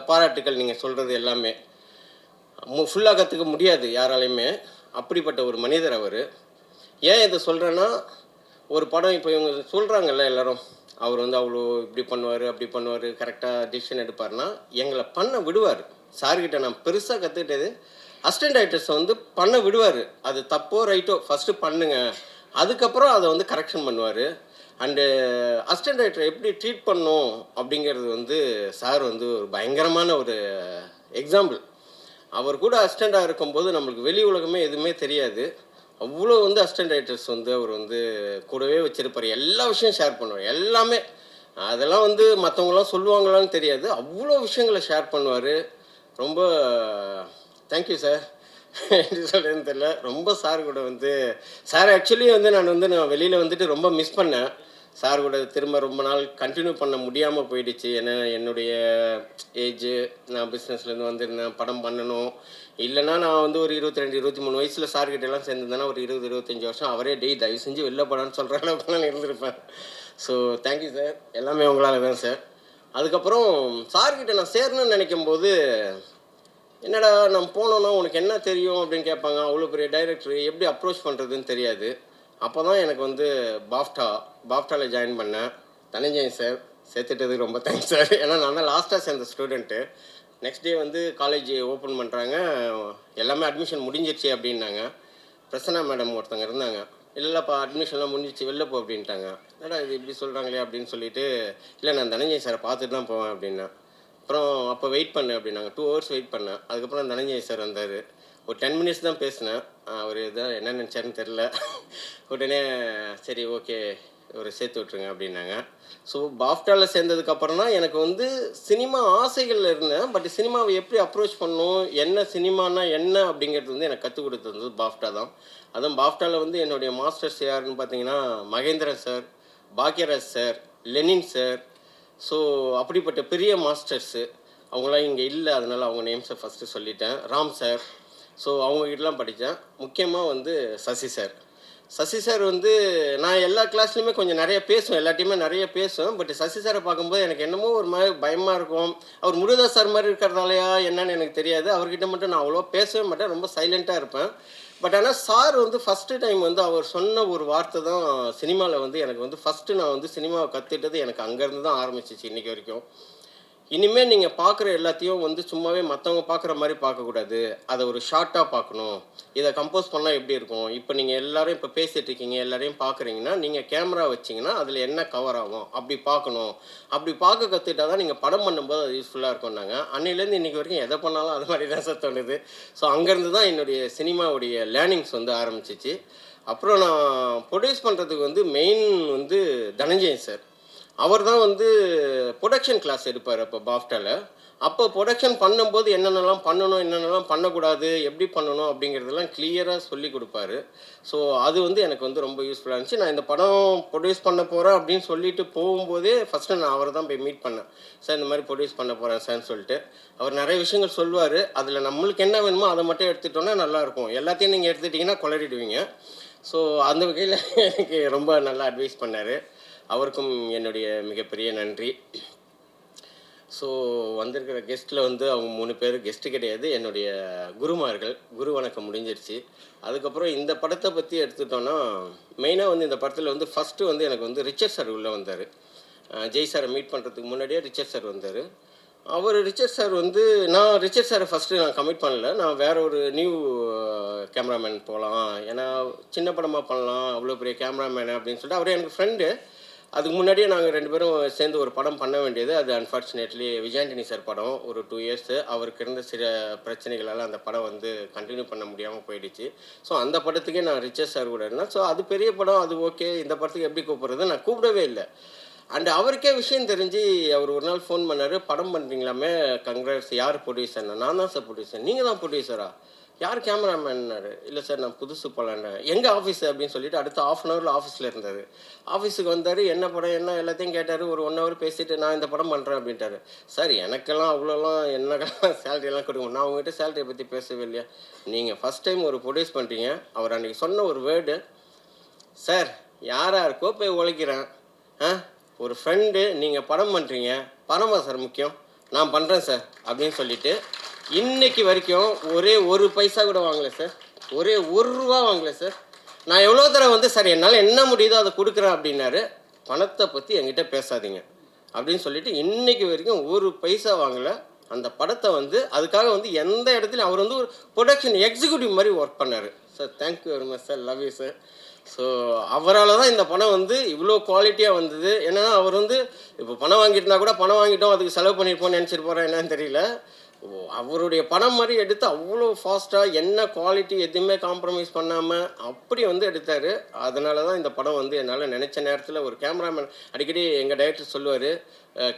பாராட்டுக்கள் நீங்கள் சொல்கிறது எல்லாமே. ஃபுல்லாக கற்றுக்க முடியாது யாராலையுமே. அப்படிப்பட்ட ஒரு மனிதர் அவர். ஏன் இதை சொல்கிறேன்னா, ஒரு படம் இப்போ இவங்க சொல்கிறாங்கல்ல எல்லோரும், அவர் வந்து அவ்வளோ இப்படி பண்ணுவார் அப்படி பண்ணுவார், கரெக்டாக டிசிஷன் எடுப்பார்னா எங்களை பண்ண விடுவார். சார்கிட்ட நான் பெருசாக கற்றுக்கிட்டது, அசிஸ்டன்ட் டைரக்டர்ஸை வந்து பண்ண விடுவார். அது தப்போ ரைட்டோ ஃபஸ்ட்டு பண்ணுங்க, அதுக்கப்புறம் அதை வந்து கரெக்ஷன் பண்ணுவார். அண்டு அசிஸ்டன்ட் டைரக்டரை எப்படி ட்ரீட் பண்ணணும் அப்படிங்கிறது வந்து சார் வந்து ஒரு பயங்கரமான ஒரு எக்ஸாம்பிள். அவர் கூட அசிஸ்டண்ட்டாக இருக்கும்போது நம்மளுக்கு வெளி உலகமே எதுவுமே தெரியாது. அவ்வளோ வந்து அசிஸ்டன்ட் டைரக்டர்ஸ் வந்து அவர் வந்து கூடவே வச்சுருப்பார். எல்லா விஷயம் ஷேர் பண்ணுவார், எல்லாமே. அதெல்லாம் வந்து மற்றவங்களாம் சொல்லுவாங்களான்னு தெரியாது, அவ்வளோ விஷயங்களை ஷேர் பண்ணுவார். ரொம்ப தேங்க்யூ சார். எப்படி சொல்கிறேன்னு தெரியல. ரொம்ப சார் கூட வந்து சார் ஆக்சுவலி வந்து நான் வெளியில் வந்துட்டு ரொம்ப மிஸ் பண்ணேன். சார் கூட திரும்ப ரொம்ப நாள் கண்டினியூ பண்ண முடியாமல் போயிடுச்சு. ஏன்னா என்னுடைய ஏஜு, நான் பிஸ்னஸ்லேருந்து வந்திருந்தேன், படம் பண்ணணும். இல்லைனா நான் வந்து ஒரு 22, 23 வயசில் சார்கிட்டெல்லாம் சேர்ந்துருந்தேன்னா ஒரு 20, 25 வருஷம் அவரே தயவு செஞ்சு வெளில படம்னு சொல்கிற அளவுக்கு நான் இருந்திருப்பேன். ஸோ தேங்க்யூ சார், எல்லாமே உங்களால் தான் சார். அதுக்கப்புறம் சார்கிட்ட நான் சேரணும்னு நினைக்கும் போது, என்னடா நம்ம போனோன்னா உனக்கு என்ன தெரியும் அப்படின்னு கேட்பாங்க. அவ்வளோ பெரிய டைரக்டர் எப்படி அப்ரோச் பண்ணுறதுன்னு தெரியாது. அப்போ தான் எனக்கு வந்து பாஃப்டாவில் ஜாயின் பண்ணேன். தனஞ்சயன் சார் சேர்த்துட்டதுக்கு ரொம்ப தேங்க்ஸ் சார். ஏன்னா நான் தான் லாஸ்ட்டாக சேர்ந்த ஸ்டூடெண்ட்டு. நெக்ஸ்ட் டே வந்து காலேஜ் ஓப்பன் பண்ணுறாங்க, எல்லாமே அட்மிஷன் முடிஞ்சிருச்சு அப்படின்னாங்க. பிரசன்னா மேடம் ஒருத்தங்க இருந்தாங்க, இல்லைப்பா அட்மிஷன்லாம் முடிஞ்சிச்சு வெளில போ அப்படின்ட்டாங்க. என்னடா இது இப்படி சொல்கிறாங்களே அப்படின்னு சொல்லிட்டு, இல்லை நான் தனஞ்சயன் சாரை பார்த்துட்டு தான் போவேன் அப்படின்னா. அப்புறம் அப்போ வெயிட் பண்ணேன் அப்படின்னாங்க. 2 hours வெயிட் பண்ணேன். அதுக்கப்புறம் தனஞ்சயன் சார் வந்தார். ஒரு 10 minutes தான் பேசினேன். அவர் இதான் என்ன நினச்சாருன்னு தெரில. உடனே சரி ஓகே ஒரு சேர்த்து விட்ருங்க அப்படின்னாங்க. ஸோ பாஃப்டாவில் சேர்ந்ததுக்கப்புறம் தான் எனக்கு வந்து சினிமா ஆசைகளில் இருந்தேன். பட் சினிமாவை எப்படி அப்ரோச் பண்ணணும், என்ன சினிமானா என்ன அப்படிங்கிறது வந்து எனக்கு கற்றுக் கொடுத்தது வந்து பாஃப்டா தான். அதுவும் பாஃப்டாவில் வந்து என்னுடைய மாஸ்டர்ஸ் யாருன்னு பார்த்தீங்கன்னா Mahendran sir, Bhagyaraj sir, Lenin sir. So அப்படிப்பட்ட பெரிய மாஸ்டர்ஸு அவங்களாம் இங்கே இல்லை, அதனால் அவங்க நேம்ஸை ஃபஸ்ட்டு சொல்லிட்டேன். ராம் சார். ஸோ அவங்ககிட்டலாம் படித்தேன். முக்கியமாக வந்து சசி சார் வந்து நான் எல்லா கிளாஸ்லையுமே கொஞ்சம் நிறைய பேசுவேன், எல்லாத்தையுமே நிறைய பேசுவேன். பட் சசி சாரை பார்க்கும்போது எனக்கு என்னமோ ஒரு மாதிரி பயமாக இருக்கும். அவர் முருகதாஸ் சார் மாதிரி இருக்கிறதாலையா என்னன்னு எனக்கு தெரியாது. அவர்கிட்ட மட்டும் நான் அவ்வளோ பேசவே மாட்டேன், ரொம்ப சைலண்ட்டாக இருப்பேன். பட் ஆனால் சார் வந்து ஃபஸ்ட்டு டைம் வந்து அவர் சொன்ன ஒரு வார்த்தை தான் சினிமாவில் வந்து எனக்கு வந்து ஃபஸ்ட்டு நான் வந்து சினிமாவை கற்றுக்கிட்டது எனக்கு அங்கேருந்து தான் ஆரம்பிச்சிச்சு இன்றைக்கி வரைக்கும். இனிமேல் நீங்கள் பார்க்குற எல்லாத்தையும் வந்து சும்மாவே மற்றவங்க பார்க்குற மாதிரி பார்க்கக்கூடாது, அதை ஒரு ஷார்ட்டாக பார்க்கணும். இதை கம்போஸ் பண்ணால் எப்படி இருக்கும், இப்போ நீங்கள் எல்லோரும் இப்போ பேசிகிட்டு இருக்கீங்க, எல்லாரையும் பார்க்குறீங்கன்னா நீங்கள் கேமரா வச்சிங்கன்னா அதில் என்ன கவர் ஆகும் அப்படி பார்க்கணும். அப்படி பார்க்க கற்றுக்கிட்டா தான் நீங்கள் படம் பண்ணும்போது அது யூஸ்ஃபுல்லாக இருக்கும்னாங்க. அன்னையிலேருந்து இன்றைக்கி வரைக்கும் எதை பண்ணாலும் அது மாதிரி தான் சார் தோணுது. ஸோ அங்கேருந்து தான் என்னுடைய சினிமாவுடைய லேர்னிங்ஸ் வந்து ஆரம்பிச்சிச்சு. அப்புறம் நான் ப்ரொடியூஸ் பண்ணுறதுக்கு வந்து மெயின் வந்து தனஞ்சயன் சார். அவர் தான் வந்து ப்ரொடக்ஷன் கிளாஸ் எடுப்பார் அப்போ பாஃப்டாவில். அப்போ ப்ரொடக்ஷன் பண்ணும்போது என்னென்னலாம் பண்ணணும், என்னென்னலாம் பண்ணக்கூடாது, எப்படி பண்ணணும் அப்படிங்கிறதெல்லாம் கிளியராக சொல்லி கொடுப்பாரு. ஸோ அது வந்து எனக்கு வந்து ரொம்ப யூஸ்ஃபுல்லாக இருந்துச்சு. நான் இந்த படம் ப்ரொடியூஸ் பண்ண போகிறேன் அப்படின்னு சொல்லிட்டு போகும்போதே ஃபஸ்ட்டு நான் அவரை தான் போய் மீட் பண்ணேன். சார் இந்த மாதிரி ப்ரொடியூஸ் பண்ண போகிறேன் சார்ன்னு சொல்லிட்டு அவர் நிறைய விஷயங்கள் சொல்லுவார். அதில் நம்மளுக்கு என்ன வேணுமோ அதை மட்டும் எடுத்துட்டோன்னா நல்லாயிருக்கும், எல்லாத்தையும் நீங்கள் எடுத்துட்டிங்கன்னா குளறிடுவீங்க. ஸோ அந்த வகையில் எனக்கு ரொம்ப நல்லா அட்வைஸ் பண்ணார். அவருக்கும் என்னுடைய மிகப்பெரிய நன்றி. ஸோ வந்திருக்கிற கெஸ்ட்டில் வந்து அவங்க 3 பேர் கெஸ்ட்டு கிடையாது, என்னுடைய குருமார்கள். குரு வணக்கம் முடிஞ்சிருச்சு. அதுக்கப்புறம் இந்த படத்தை பற்றி எடுத்துட்டோன்னா, மெயினாக வந்து இந்த படத்தில் வந்து ஃபஸ்ட்டு வந்து எனக்கு வந்து ரிச்சர்ட் சார் உள்ளே வந்தார். ஜெய் சாரை மீட் பண்ணுறதுக்கு முன்னாடியே ரிச்சர்ட் சார் வந்தார். ரிச்சர்ட் சார் வந்து நான் ரிச்சர்ட் சாரை ஃபஸ்ட்டு நான் கமிட் பண்ணல. நான் வேற ஒரு நியூ கேமராமேன் போகலாம், ஏன்னா சின்ன படமாக பண்ணலாம், அவ்வளோ பெரிய கேமராமேனு அப்படின்னு சொல்லிட்டு அவர் எனக்கு ஃப்ரெண்டு. அதுக்கு முன்னாடியே நாங்கள் 2 பேரும் சேர்ந்து ஒரு படம் பண்ண வேண்டியது. அது அன்ஃபார்ச்சுனேட்லி விஜயாண்டனி சார் படம் ஒரு 2 இயர்ஸு அவருக்கு இருந்த சில பிரச்சனைகளால் அந்த படம் வந்து கண்டினியூ பண்ண முடியாமல் போயிடுச்சு. ஸோ அந்த படத்துக்கே நான் ரிச்சர்ட் சார் கூட இருந்தேன். ஸோ அது பெரிய படம், அது ஓகே. இந்த படத்துக்கு எப்படி கூப்பிட்றது, நான் கூப்பிடவே இல்லை. அண்ட் அவருக்கே விஷயம் தெரிஞ்சு அவர் ஒரு நாள் ஃபோன் பண்ணார், படம் பண்ணுறீங்களாமே, கங்க்ராட்ஸ், யார் ப்ரொடியூசர்னா? நான் தான் சார் ப்ரொடியூசர். நீங்கள் தான் ப்ரொடியூசரா? யார் கேமராமேன்னாரு? இல்லை சார், நான் புதுசு போகலான்னேன். எங்கே ஆஃபீஸ் அப்படின்னு சொல்லிட்டு அடுத்த 1/2 hour ஆஃபீஸில் இருந்தார். ஆஃபீஸுக்கு வந்தார், என்ன படம் என்ன எல்லாத்தையும் கேட்டார். ஒரு 1 hour பேசிவிட்டு நான் இந்த படம் பண்ணுறேன் அப்படின்ட்டாரு. சார், எனக்கெல்லாம் அவ்வளோலாம் என்னக்கெல்லாம் சேலரியெல்லாம் கொடுங்க, நான் உங்கள்கிட்ட சேலரியை பற்றி பேசவே இல்லையா? நீங்கள் ஃபஸ்ட் டைம் ஒரு ப்ரொடியூஸ் பண்ணுறீங்க. அவர் அன்றைக்கி சொன்ன ஒரு வேர்டு, சார் யாராக இருக்கோ போய் உழைக்கிறேன், ஒரு ஃப்ரெண்டு, நீங்கள் படம் பண்ணுறீங்க, பணமா சார் முக்கியம், நான் பண்ணுறேன் சார் அப்படின்னு சொல்லிவிட்டு இன்னைக்கு வரைக்கும் ஒரே ஒரு பைசா கூட வாங்கலை சார், ஒரே ₹1 வாங்கலை சார். நான் எவ்வளோ தடவை வந்து சார் என்னால் என்ன முடியுதோ அதை கொடுக்குறேன் அப்படின்னாரு. பணத்தை பற்றி என்கிட்ட பேசாதீங்க அப்படின்னு சொல்லிட்டு இன்னைக்கு வரைக்கும் ஒரு பைசா வாங்கலை. அந்த படத்தை வந்து அதுக்காக வந்து எந்த இடத்துலையும் அவர் வந்து ஒரு ப்ரொடக்ஷன் எக்ஸிக்யூட்டிவ் மாதிரி ஒர்க் பண்ணார் sir. Thank you very much sir, love you sir. So அவரால் தான் இந்த படம் வந்து இவ்வளோ குவாலிட்டியாக வந்தது. என்னென்னா அவர் வந்து இப்போ பணம் வாங்கியிருந்தா கூட பணம் வாங்கிட்டோம் அதுக்கு செலவு பண்ணியிருப்போம்னு நினச்சிட்டு போகிறேன், என்னன்னு தெரியல. அவருடைய படம் மாதிரி எடுத்து அவ்வளோ ஃபாஸ்ட்டாக என்ன குவாலிட்டி எதுவுமே காம்ப்ரமைஸ் பண்ணாமல் அப்படி வந்து எடுத்தார். அதனால தான் இந்த படம் வந்து என்னால் நினச்ச நேரத்தில் ஒரு கேமராமேன், அடிக்கடி எங்கள் டைரக்டர் சொல்லுவார்,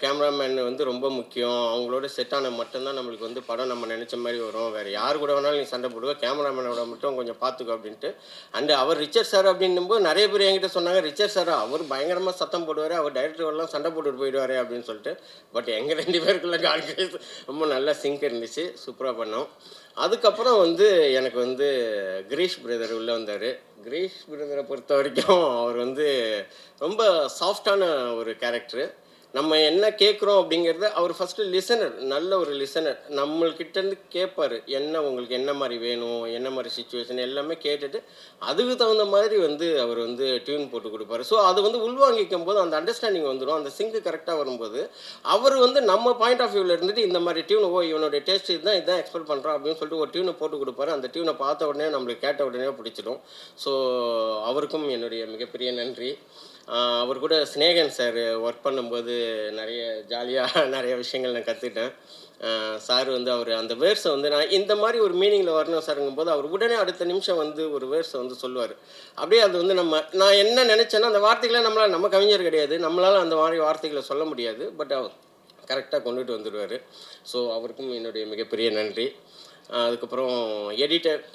கேமராமேன் வந்து ரொம்ப முக்கியம், அவங்களோட செட்டான மட்டும்தான் நம்மளுக்கு வந்து படம் நம்ம நினச்ச மாதிரி வரும், வேறு யார் கூட வேணாலும் நீ சண்டை போடுவ, கேமராமேனோட மட்டும் கொஞ்சம் பார்த்துக்கோ அப்படின்ட்டு. அண்டு அவர் ரிச்சர்ட் சார் அப்படின்னும்போது நிறைய பேர் என்கிட்ட சொன்னாங்க, ரிச்சர்ட் சாரா, அவர் பயங்கரமாக சத்தம் போடுவார், அவர் டைரக்டர்லாம் சண்டை போட்டுட்டு போயிடுவார் அப்படின்னு சொல்லிட்டு. பட் எங்கள் 2 பேருக்குள்ள கால்குலேஸ் ரொம்ப நல்லா சிங்க் இருந்துச்சு, சூப்பராக பண்ணோம். அதுக்கப்புறம் வந்து எனக்கு வந்து கிரீஷ் பிரதர் உள்ளே வந்தார். கிரீஷ் பிரதரை பொறுத்த வரைக்கும் அவர் வந்து ரொம்ப சாஃப்டான ஒரு கேரக்டரு. நம்ம என்ன கேட்குறோம் அப்படிங்கிறத அவர் ஃபஸ்ட்டு லிசனர், நல்ல ஒரு லிசனர், நம்மள்கிட்டேருந்து கேட்பார், என்ன உங்களுக்கு என்ன மாதிரி வேணும், என்ன மாதிரி சுச்சுவேஷன் எல்லாமே கேட்டுட்டு அதுக்கு தகுந்த மாதிரி வந்து அவர் வந்து டியூன் போட்டு கொடுப்பாரு. ஸோ அது வந்து உள்வாங்கிக்கும் போது அந்த அண்டர்ஸ்டாண்டிங் வந்துடும், அந்த சிங்கு கரெக்டாக வரும்போது அவர் வந்து நம்ம பாயிண்ட் ஆஃப் வியூவில் இருந்துட்டு இந்த மாதிரி டியூன், இவனுடைய டேஸ்ட் இதுதான் இதான் எக்ஸ்பெக்ட் பண்ணுறான் அப்படின்னு சொல்லிட்டு ஒரு டியூனை போட்டு கொடுப்பாரு. அந்த டியூனை பார்த்த உடனே நம்மளுக்கு கேட்ட உடனே பிடிச்சிடும். ஸோ அவருக்கும் என்னுடைய மிகப்பெரிய நன்றி. அவர் கூட ஸ்னேகன் சார் ஒர்க் பண்ணும்போது நிறைய ஜாலியாக நிறைய விஷயங்கள் நான் கற்றுக்கிட்டேன். சார் வந்து அவர் அந்த வேர்ஸை வந்து நான் இந்த மாதிரி ஒரு மீனிங்கில் வரணும் சாருங்கும்போது அவர் உடனே அடுத்த நிமிஷம் வந்து ஒரு வேர்ஸை வந்து சொல்லுவார். அப்படியே அது வந்து நான் என்ன நினச்சேன்னா அந்த வார்த்தைகளை நம்ம கவிஞர் கிடையாது, நம்மளால் அந்த மாதிரி வார்த்தைகளை சொல்ல முடியாது, பட் அவர் கரெக்டாக கொண்டுட்டு வந்துடுவார். ஸோ அவருக்கும் என்னுடைய மிகப்பெரிய நன்றி. அதுக்கப்புறம்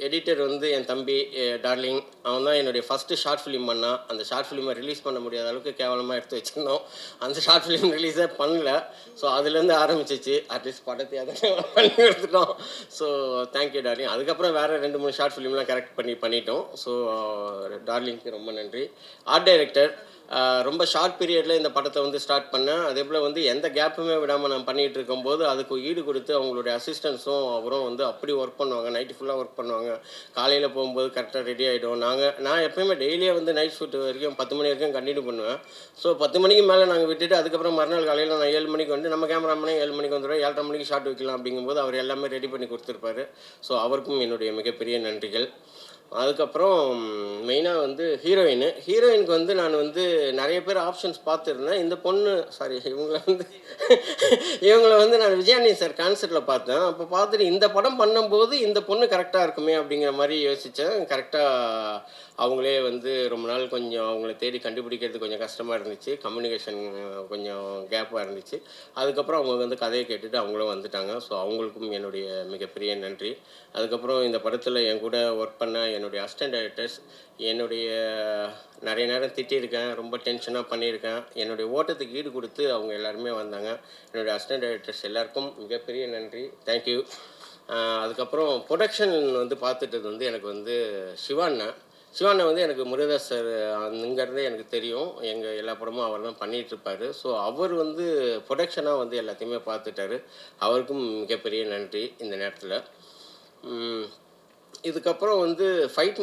எடிட்டர் வந்து என் தம்பி டார்லிங், அவன் தான் என்னுடைய ஃபஸ்ட்டு ஷார்ட் ஃபிலிம் பண்ணான். அந்த ஷார்ட் ஃபிலிமை ரிலீஸ் பண்ண முடியாத அளவுக்கு கேவலமாக எடுத்து வச்சுருந்தோம். அந்த ஷார்ட் ஃபிலிம் ரிலீஸே பண்ணல. ஸோ அதுலேருந்து ஆரம்பிச்சிச்சு, அட்லீஸ்ட் படத்தை அதை பண்ணி எடுத்துட்டோம். So thank you darling. அதுக்கப்புறம் வேறு 2-3 ஷார்ட் ஃபிலிம்லாம் கரெக்ட் பண்ணிட்டோம். ஸோ டார்லிங்க்கு ரொம்ப நன்றி. ஆர்ட் டைரக்டர் ரொம்ப ஷார்ட் பீரியடில் இந்த படத்தை வந்து ஸ்டார்ட் பண்ணேன். அதே போல் வந்து எந்த கேப்புமே விடாமல் நான் பண்ணிகிட்டு இருக்கும்போது அதுக்கு ஈடு கொடுத்து அவங்களுடைய அசிஸ்டன்ஸும் அவரும் வந்து அப்படி ஒர்க் பண்ணுவாங்க, நைட்டு ஃபுல்லாக ஒர்க் பண்ணுவாங்க. காலையில் போகும்போது கரெக்டாக ரெடி ஆகிடும். நான் எப்போயுமே டெய்லியே வந்து நைட் ஷூட் வரைக்கும் 10 மணி வரைக்கும் கண்டினியூ பண்ணுவேன். ஸோ 10 மணிக்கு மேலே நாங்கள் விட்டுட்டு அதுக்கப்புறம் மறுநாள் காலையில் நான் 7 மணிக்கு வந்து நம்ம கேமராமேனே 7 மணிக்கு வந்துடுவோம், 7:30 மணிக்கு ஷார்ட் வைக்கலாம் அப்படிங்கும்போது அவர் எல்லாமே ரெடி பண்ணி கொடுத்துருப்பாரு. ஸோ அவருக்கும் என்னுடைய மிகப்பெரிய நன்றிகள். அதுக்கப்புறம் மெயினாக வந்து ஹீரோயினுக்கு வந்து நான் வந்து நிறைய பேர் ஆப்ஷன்ஸ் பார்த்துருந்தேன். இந்த பொண்ணு இவங்களை வந்து நான் விஜயானி சார் கான்சர்ட்டில் பார்த்தேன். அப்போ பார்த்துட்டு இந்த படம் பண்ணும்போது இந்த பொண்ணு கரெக்டாக இருக்குமே அப்படிங்கிற மாதிரி யோசித்தேன். கரெக்டாக அவங்களே வந்து ரொம்ப நாள் கொஞ்சம் அவங்கள தேடி கண்டுபிடிக்கிறது கொஞ்சம் கஷ்டமாக இருந்துச்சு, கம்யூனிகேஷன் கொஞ்சம் கேப்பாக இருந்துச்சு. அதுக்கப்புறம் அவங்க வந்து கதையை கேட்டுட்டு அவங்களும் வந்துட்டாங்க. ஸோ அவங்களுக்கும் என்னுடைய மிகப்பெரிய நன்றி. அதுக்கப்புறம் இந்த படத்தில் என் கூட ஒர்க் பண்ண என்னுடைய அசிஸ்டன்ட் டைரக்டர்ஸ், என்னுடைய நிறைய நேரம் திட்டியிருக்கேன், ரொம்ப டென்ஷனாக பண்ணியிருக்கேன், என்னுடைய ஓட்டத்துக்கு ஈடு கொடுத்து அவங்க எல்லாருமே வந்தாங்க. என்னுடைய அசிஸ்டன்ட் டைரக்டர்ஸ் எல்லாருக்கும் மிகப்பெரிய நன்றி, தேங்க்யூ. அதுக்கப்புறம் ப்ரொடக்ஷன் வந்து பார்த்துட்டது வந்து எனக்கு வந்து சிவாண்ணா. சிவாண்ணன் வந்து எனக்கு முருகதாஸ் சார் அங்கேருந்தே எனக்கு தெரியும். எங்கள் எல்லா படமும் அவர் தான் பண்ணிகிட்ருப்பார். ஸோ அவர் வந்து ப்ரொடக்ஷனாக வந்து எல்லாத்தையுமே பார்த்துட்டாரு. அவருக்கும் மிகப்பெரிய நன்றி இந்த நேரத்தில். இதுக்கப்புறம் வந்து ஃபைட்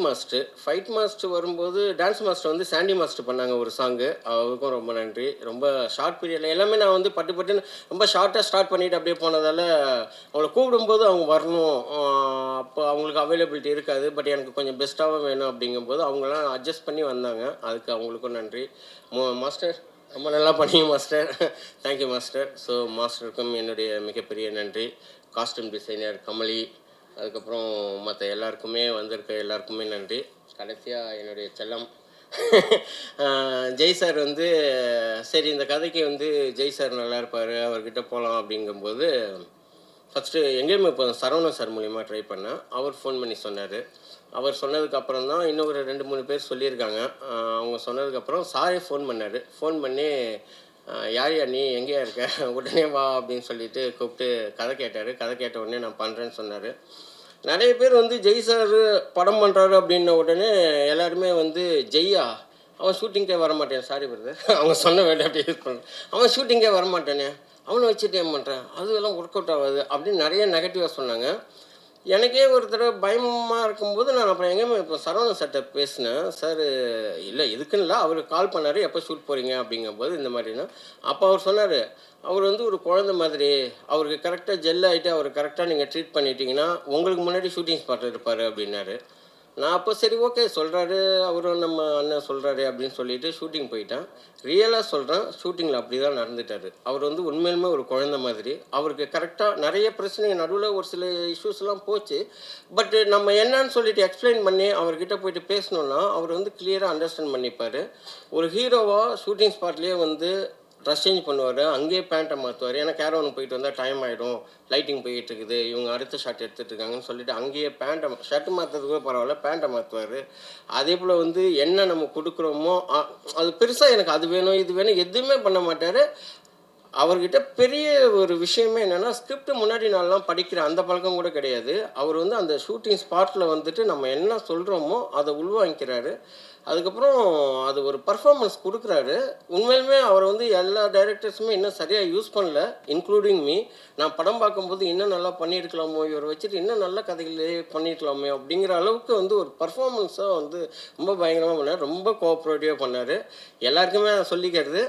மாஸ்டர் வரும்போது டான்ஸ் மாஸ்டர் வந்து சாண்டி மாஸ்டர் பண்ணாங்க ஒரு சாங்கு. அவருக்கும் ரொம்ப நன்றி. ரொம்ப ஷார்ட் பீரியடில் எல்லாமே நான் வந்து பட்டுன்னு ரொம்ப ஷார்ட்டாக ஸ்டார்ட் பண்ணிவிட்டு அப்படியே போனதால் அவங்கள கூப்பிடும்போது அவங்க வரணும், அப்போ அவங்களுக்கு அவைலபிலிட்டி இருக்காது. பட் எனக்கு கொஞ்சம் பெஸ்ட்டாகவும் வேணும் அப்படிங்கும்போது அவங்களாம் அட்ஜஸ்ட் பண்ணி வந்தாங்க. அதுக்கு அவங்களுக்கும் நன்றி. மாஸ்டர் ரொம்ப நல்லா பண்ணீங்க மாஸ்டர். Thank you master. ஸோ மாஸ்டருக்கும் என்னுடைய மிகப்பெரிய நன்றி. காஸ்டியூம் டிசைனர் கமலி, அதுக்கப்புறம் மற்ற எல்லாருக்குமே வந்திருக்க எல்லாருக்குமே நன்றி. கடைசியாக என்னுடைய செல்லம் ஜெய் சார் வந்து சரி இந்த கதைக்கு வந்து ஜெய் சார் நல்லா இருப்பார், அவர்கிட்ட போகலாம் அப்படிங்கும்போது ஃபஸ்ட்டு எங்கேயுமே இப்போ சரவணன் சார் மூலிமா ட்ரை பண்ணேன். அவர் ஃபோன் பண்ணி சொன்னார். அவர் சொன்னதுக்கப்புறம் தான் இன்னும் ஒரு 2-3 பேர் சொல்லியிருக்காங்க. அவங்க சொன்னதுக்கப்புறம் சாரே ஃபோன் பண்ணார். ஃபோன் பண்ணி யாரையா நீ எங்கேயா இருக்க, உடனே வா அப்படின்னு சொல்லிட்டு கூப்பிட்டு கதை கேட்டார். கதை கேட்ட உடனே நான் பண்ணுறேன்னு சொன்னார். நிறைய பேர் வந்து ஜெய் சார் படம் பண்ணுறாரு அப்படின்ன உடனே எல்லாருமே வந்து ஜெய்யா அவன் ஷூட்டிங்கே வரமாட்டேன், சாரி பிரதர் அவங்க சொன்ன வேலை அப்படி யூஸ் பண்ணுறேன், அவன் ஷூட்டிங்கே வரமாட்டானே, அவனை வச்சுட்டு ஏன் பண்ணுறேன், அதுவெல்லாம் ஒர்க் அவுட் ஆகாது அப்படின்னு நிறைய நெகட்டிவாக சொன்னாங்க. எனக்கே ஒரு தடவை பயமாக இருக்கும்போது நான் அப்புறம் எங்கேயுமே இப்போ சரவணன் சார்கிட்ட பேசினேன். சார் இல்லை இதுக்குன்னு இல்லை, அவர் கால் பண்ணார் எப்போ ஷூட் போகிறீங்க அப்படிங்கும்போது இந்த மாதிரினா அப்போ அவர் சொன்னார், அவர் வந்து ஒரு குழந்தை மாதிரி, அவருக்கு கரெக்டாக ஜெல் ஆகிட்டு அவர் கரெக்டாக நீங்கள் ட்ரீட் பண்ணிட்டீங்கன்னா உங்களுக்கு முன்னாடி ஷூட்டிங் ஸ்பாட் இருப்பார் அப்படின்னாரு. நான் அப்போ சரி ஓகே சொல்கிறாரு அவரும் நம்ம அண்ணன் சொல்கிறாரு அப்படின்னு சொல்லிட்டு ஷூட்டிங் போயிட்டேன். ரியலாக சொல்கிறேன், ஷூட்டிங்கில் அப்படி தான் நடந்துட்டார். அவர் வந்து உண்மையிலுமே ஒரு குழந்தை மாதிரி. அவருக்கு கரெக்டாக நிறைய பிரச்சனைகள் நடுவில் ஒரு சில இஷ்யூஸ்லாம் போச்சு. பட் நம்ம என்னன்னு சொல்லிட்டு எக்ஸ்பிளைன் பண்ணி அவர்கிட்ட போயிட்டு பேசணுன்னா அவர் வந்து கிளியராக அண்டர்ஸ்டாண்ட் பண்ணிப்பார். ஒரு ஹீரோவாக ஷூட்டிங் ஸ்பாட்லேயே வந்து ட்ரெஸ் சேஞ்ச் பண்ணுவார், அங்கேயே பேண்ட்டை மாற்றுவார். ஏன்னா கேரவனுக்கு போயிட்டு வந்தால் டைம் ஆகிடும், லைட்டிங் போயிட்டு இருக்குது, இவங்க அடுத்த ஷாட் எடுத்துகிட்டு இருக்காங்கன்னு சொல்லிட்டு அங்கேயே ஷர்ட்டு மாற்றுறது கூட பரவாயில்ல, பேண்ட்டை மாற்றுவார். அதே போல் வந்து என்ன நம்ம கொடுக்குறோமோ அது பெருசாக எனக்கு அது வேணும் இது வேணும் எதுவுமே பண்ண மாட்டார். அவர்கிட்ட பெரிய ஒரு விஷயமே என்னென்னா ஸ்கிரிப்ட் முன்னாடி நாள்லாம் படிக்கிற அந்த பழக்கம் கூட கிடையாது. அவர் வந்து அந்த ஷூட்டிங் ஸ்பாட்டில் வந்துட்டு நம்ம என்ன சொல்கிறோமோ அதை உள்வாங்கிக்கிறாரு. அதுக்கப்புறம் அது ஒரு பர்ஃபார்மன்ஸ் கொடுக்குறாரு. உண்மையிலுமே அவர் வந்து எல்லா டைரக்டர்ஸுமே இன்னும் சரியாக யூஸ் பண்ணல, இன்க்ளூடிங் மீ. நான் படம் பார்க்கும்போது இன்னும் நல்லா பண்ணியிருக்கலாமோ, இவர் வச்சுட்டு இன்னும் நல்ல கதைகளே பண்ணியிருக்கலாமோ அப்படிங்கிற அளவுக்கு வந்து ஒரு பர்ஃபார்மன்ஸாக வந்து ரொம்ப பயங்கரமாக பண்ணார். ரொம்ப கோஆப்ரேட்டிவாக பண்ணார். எல்லாருக்குமே நான் சொல்லிக்கிறது,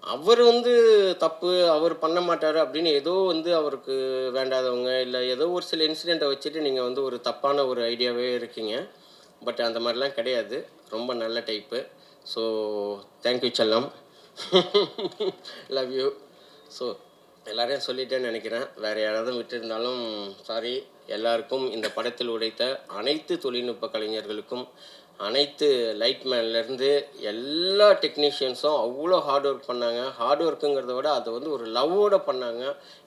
அவர் வந்து தப்பு அவர் பண்ண மாட்டார் அப்படின்னு ஏதோ வந்து அவருக்கு வேண்டாதவங்க இல்லை ஏதோ ஒரு சில இன்சிடெண்ட்டை வச்சுட்டு நீங்கள் வந்து ஒரு தப்பான ஒரு ஐடியாவே இருக்கீங்க. பட் அந்த மாதிரிலாம் கிடையாது. ரொம்ப நல்ல டைப்பு. ஸோ தேங்க்யூ செல்லம், லவ் யூ. ஸோ எல்லாரையும் சொல்லிட்டேன்னு நினைக்கிறேன். வேறு யாராவது விட்டுருந்தாலும் சாரி. எல்லாருக்கும் இந்த படத்தில் உடைத்த அனைத்து தொழில்நுட்ப கலைஞர்களுக்கும், அனைத்து லைட்மேன்லேருந்து எல்லா டெக்னீஷியன்ஸும் அவ்வளோ ஹார்ட் ஒர்க் பண்ணாங்க. ஹார்ட் ஒர்க்குங்கிறத விட அதை வந்து ஒரு லவ்வோடு பண்ணாங்க.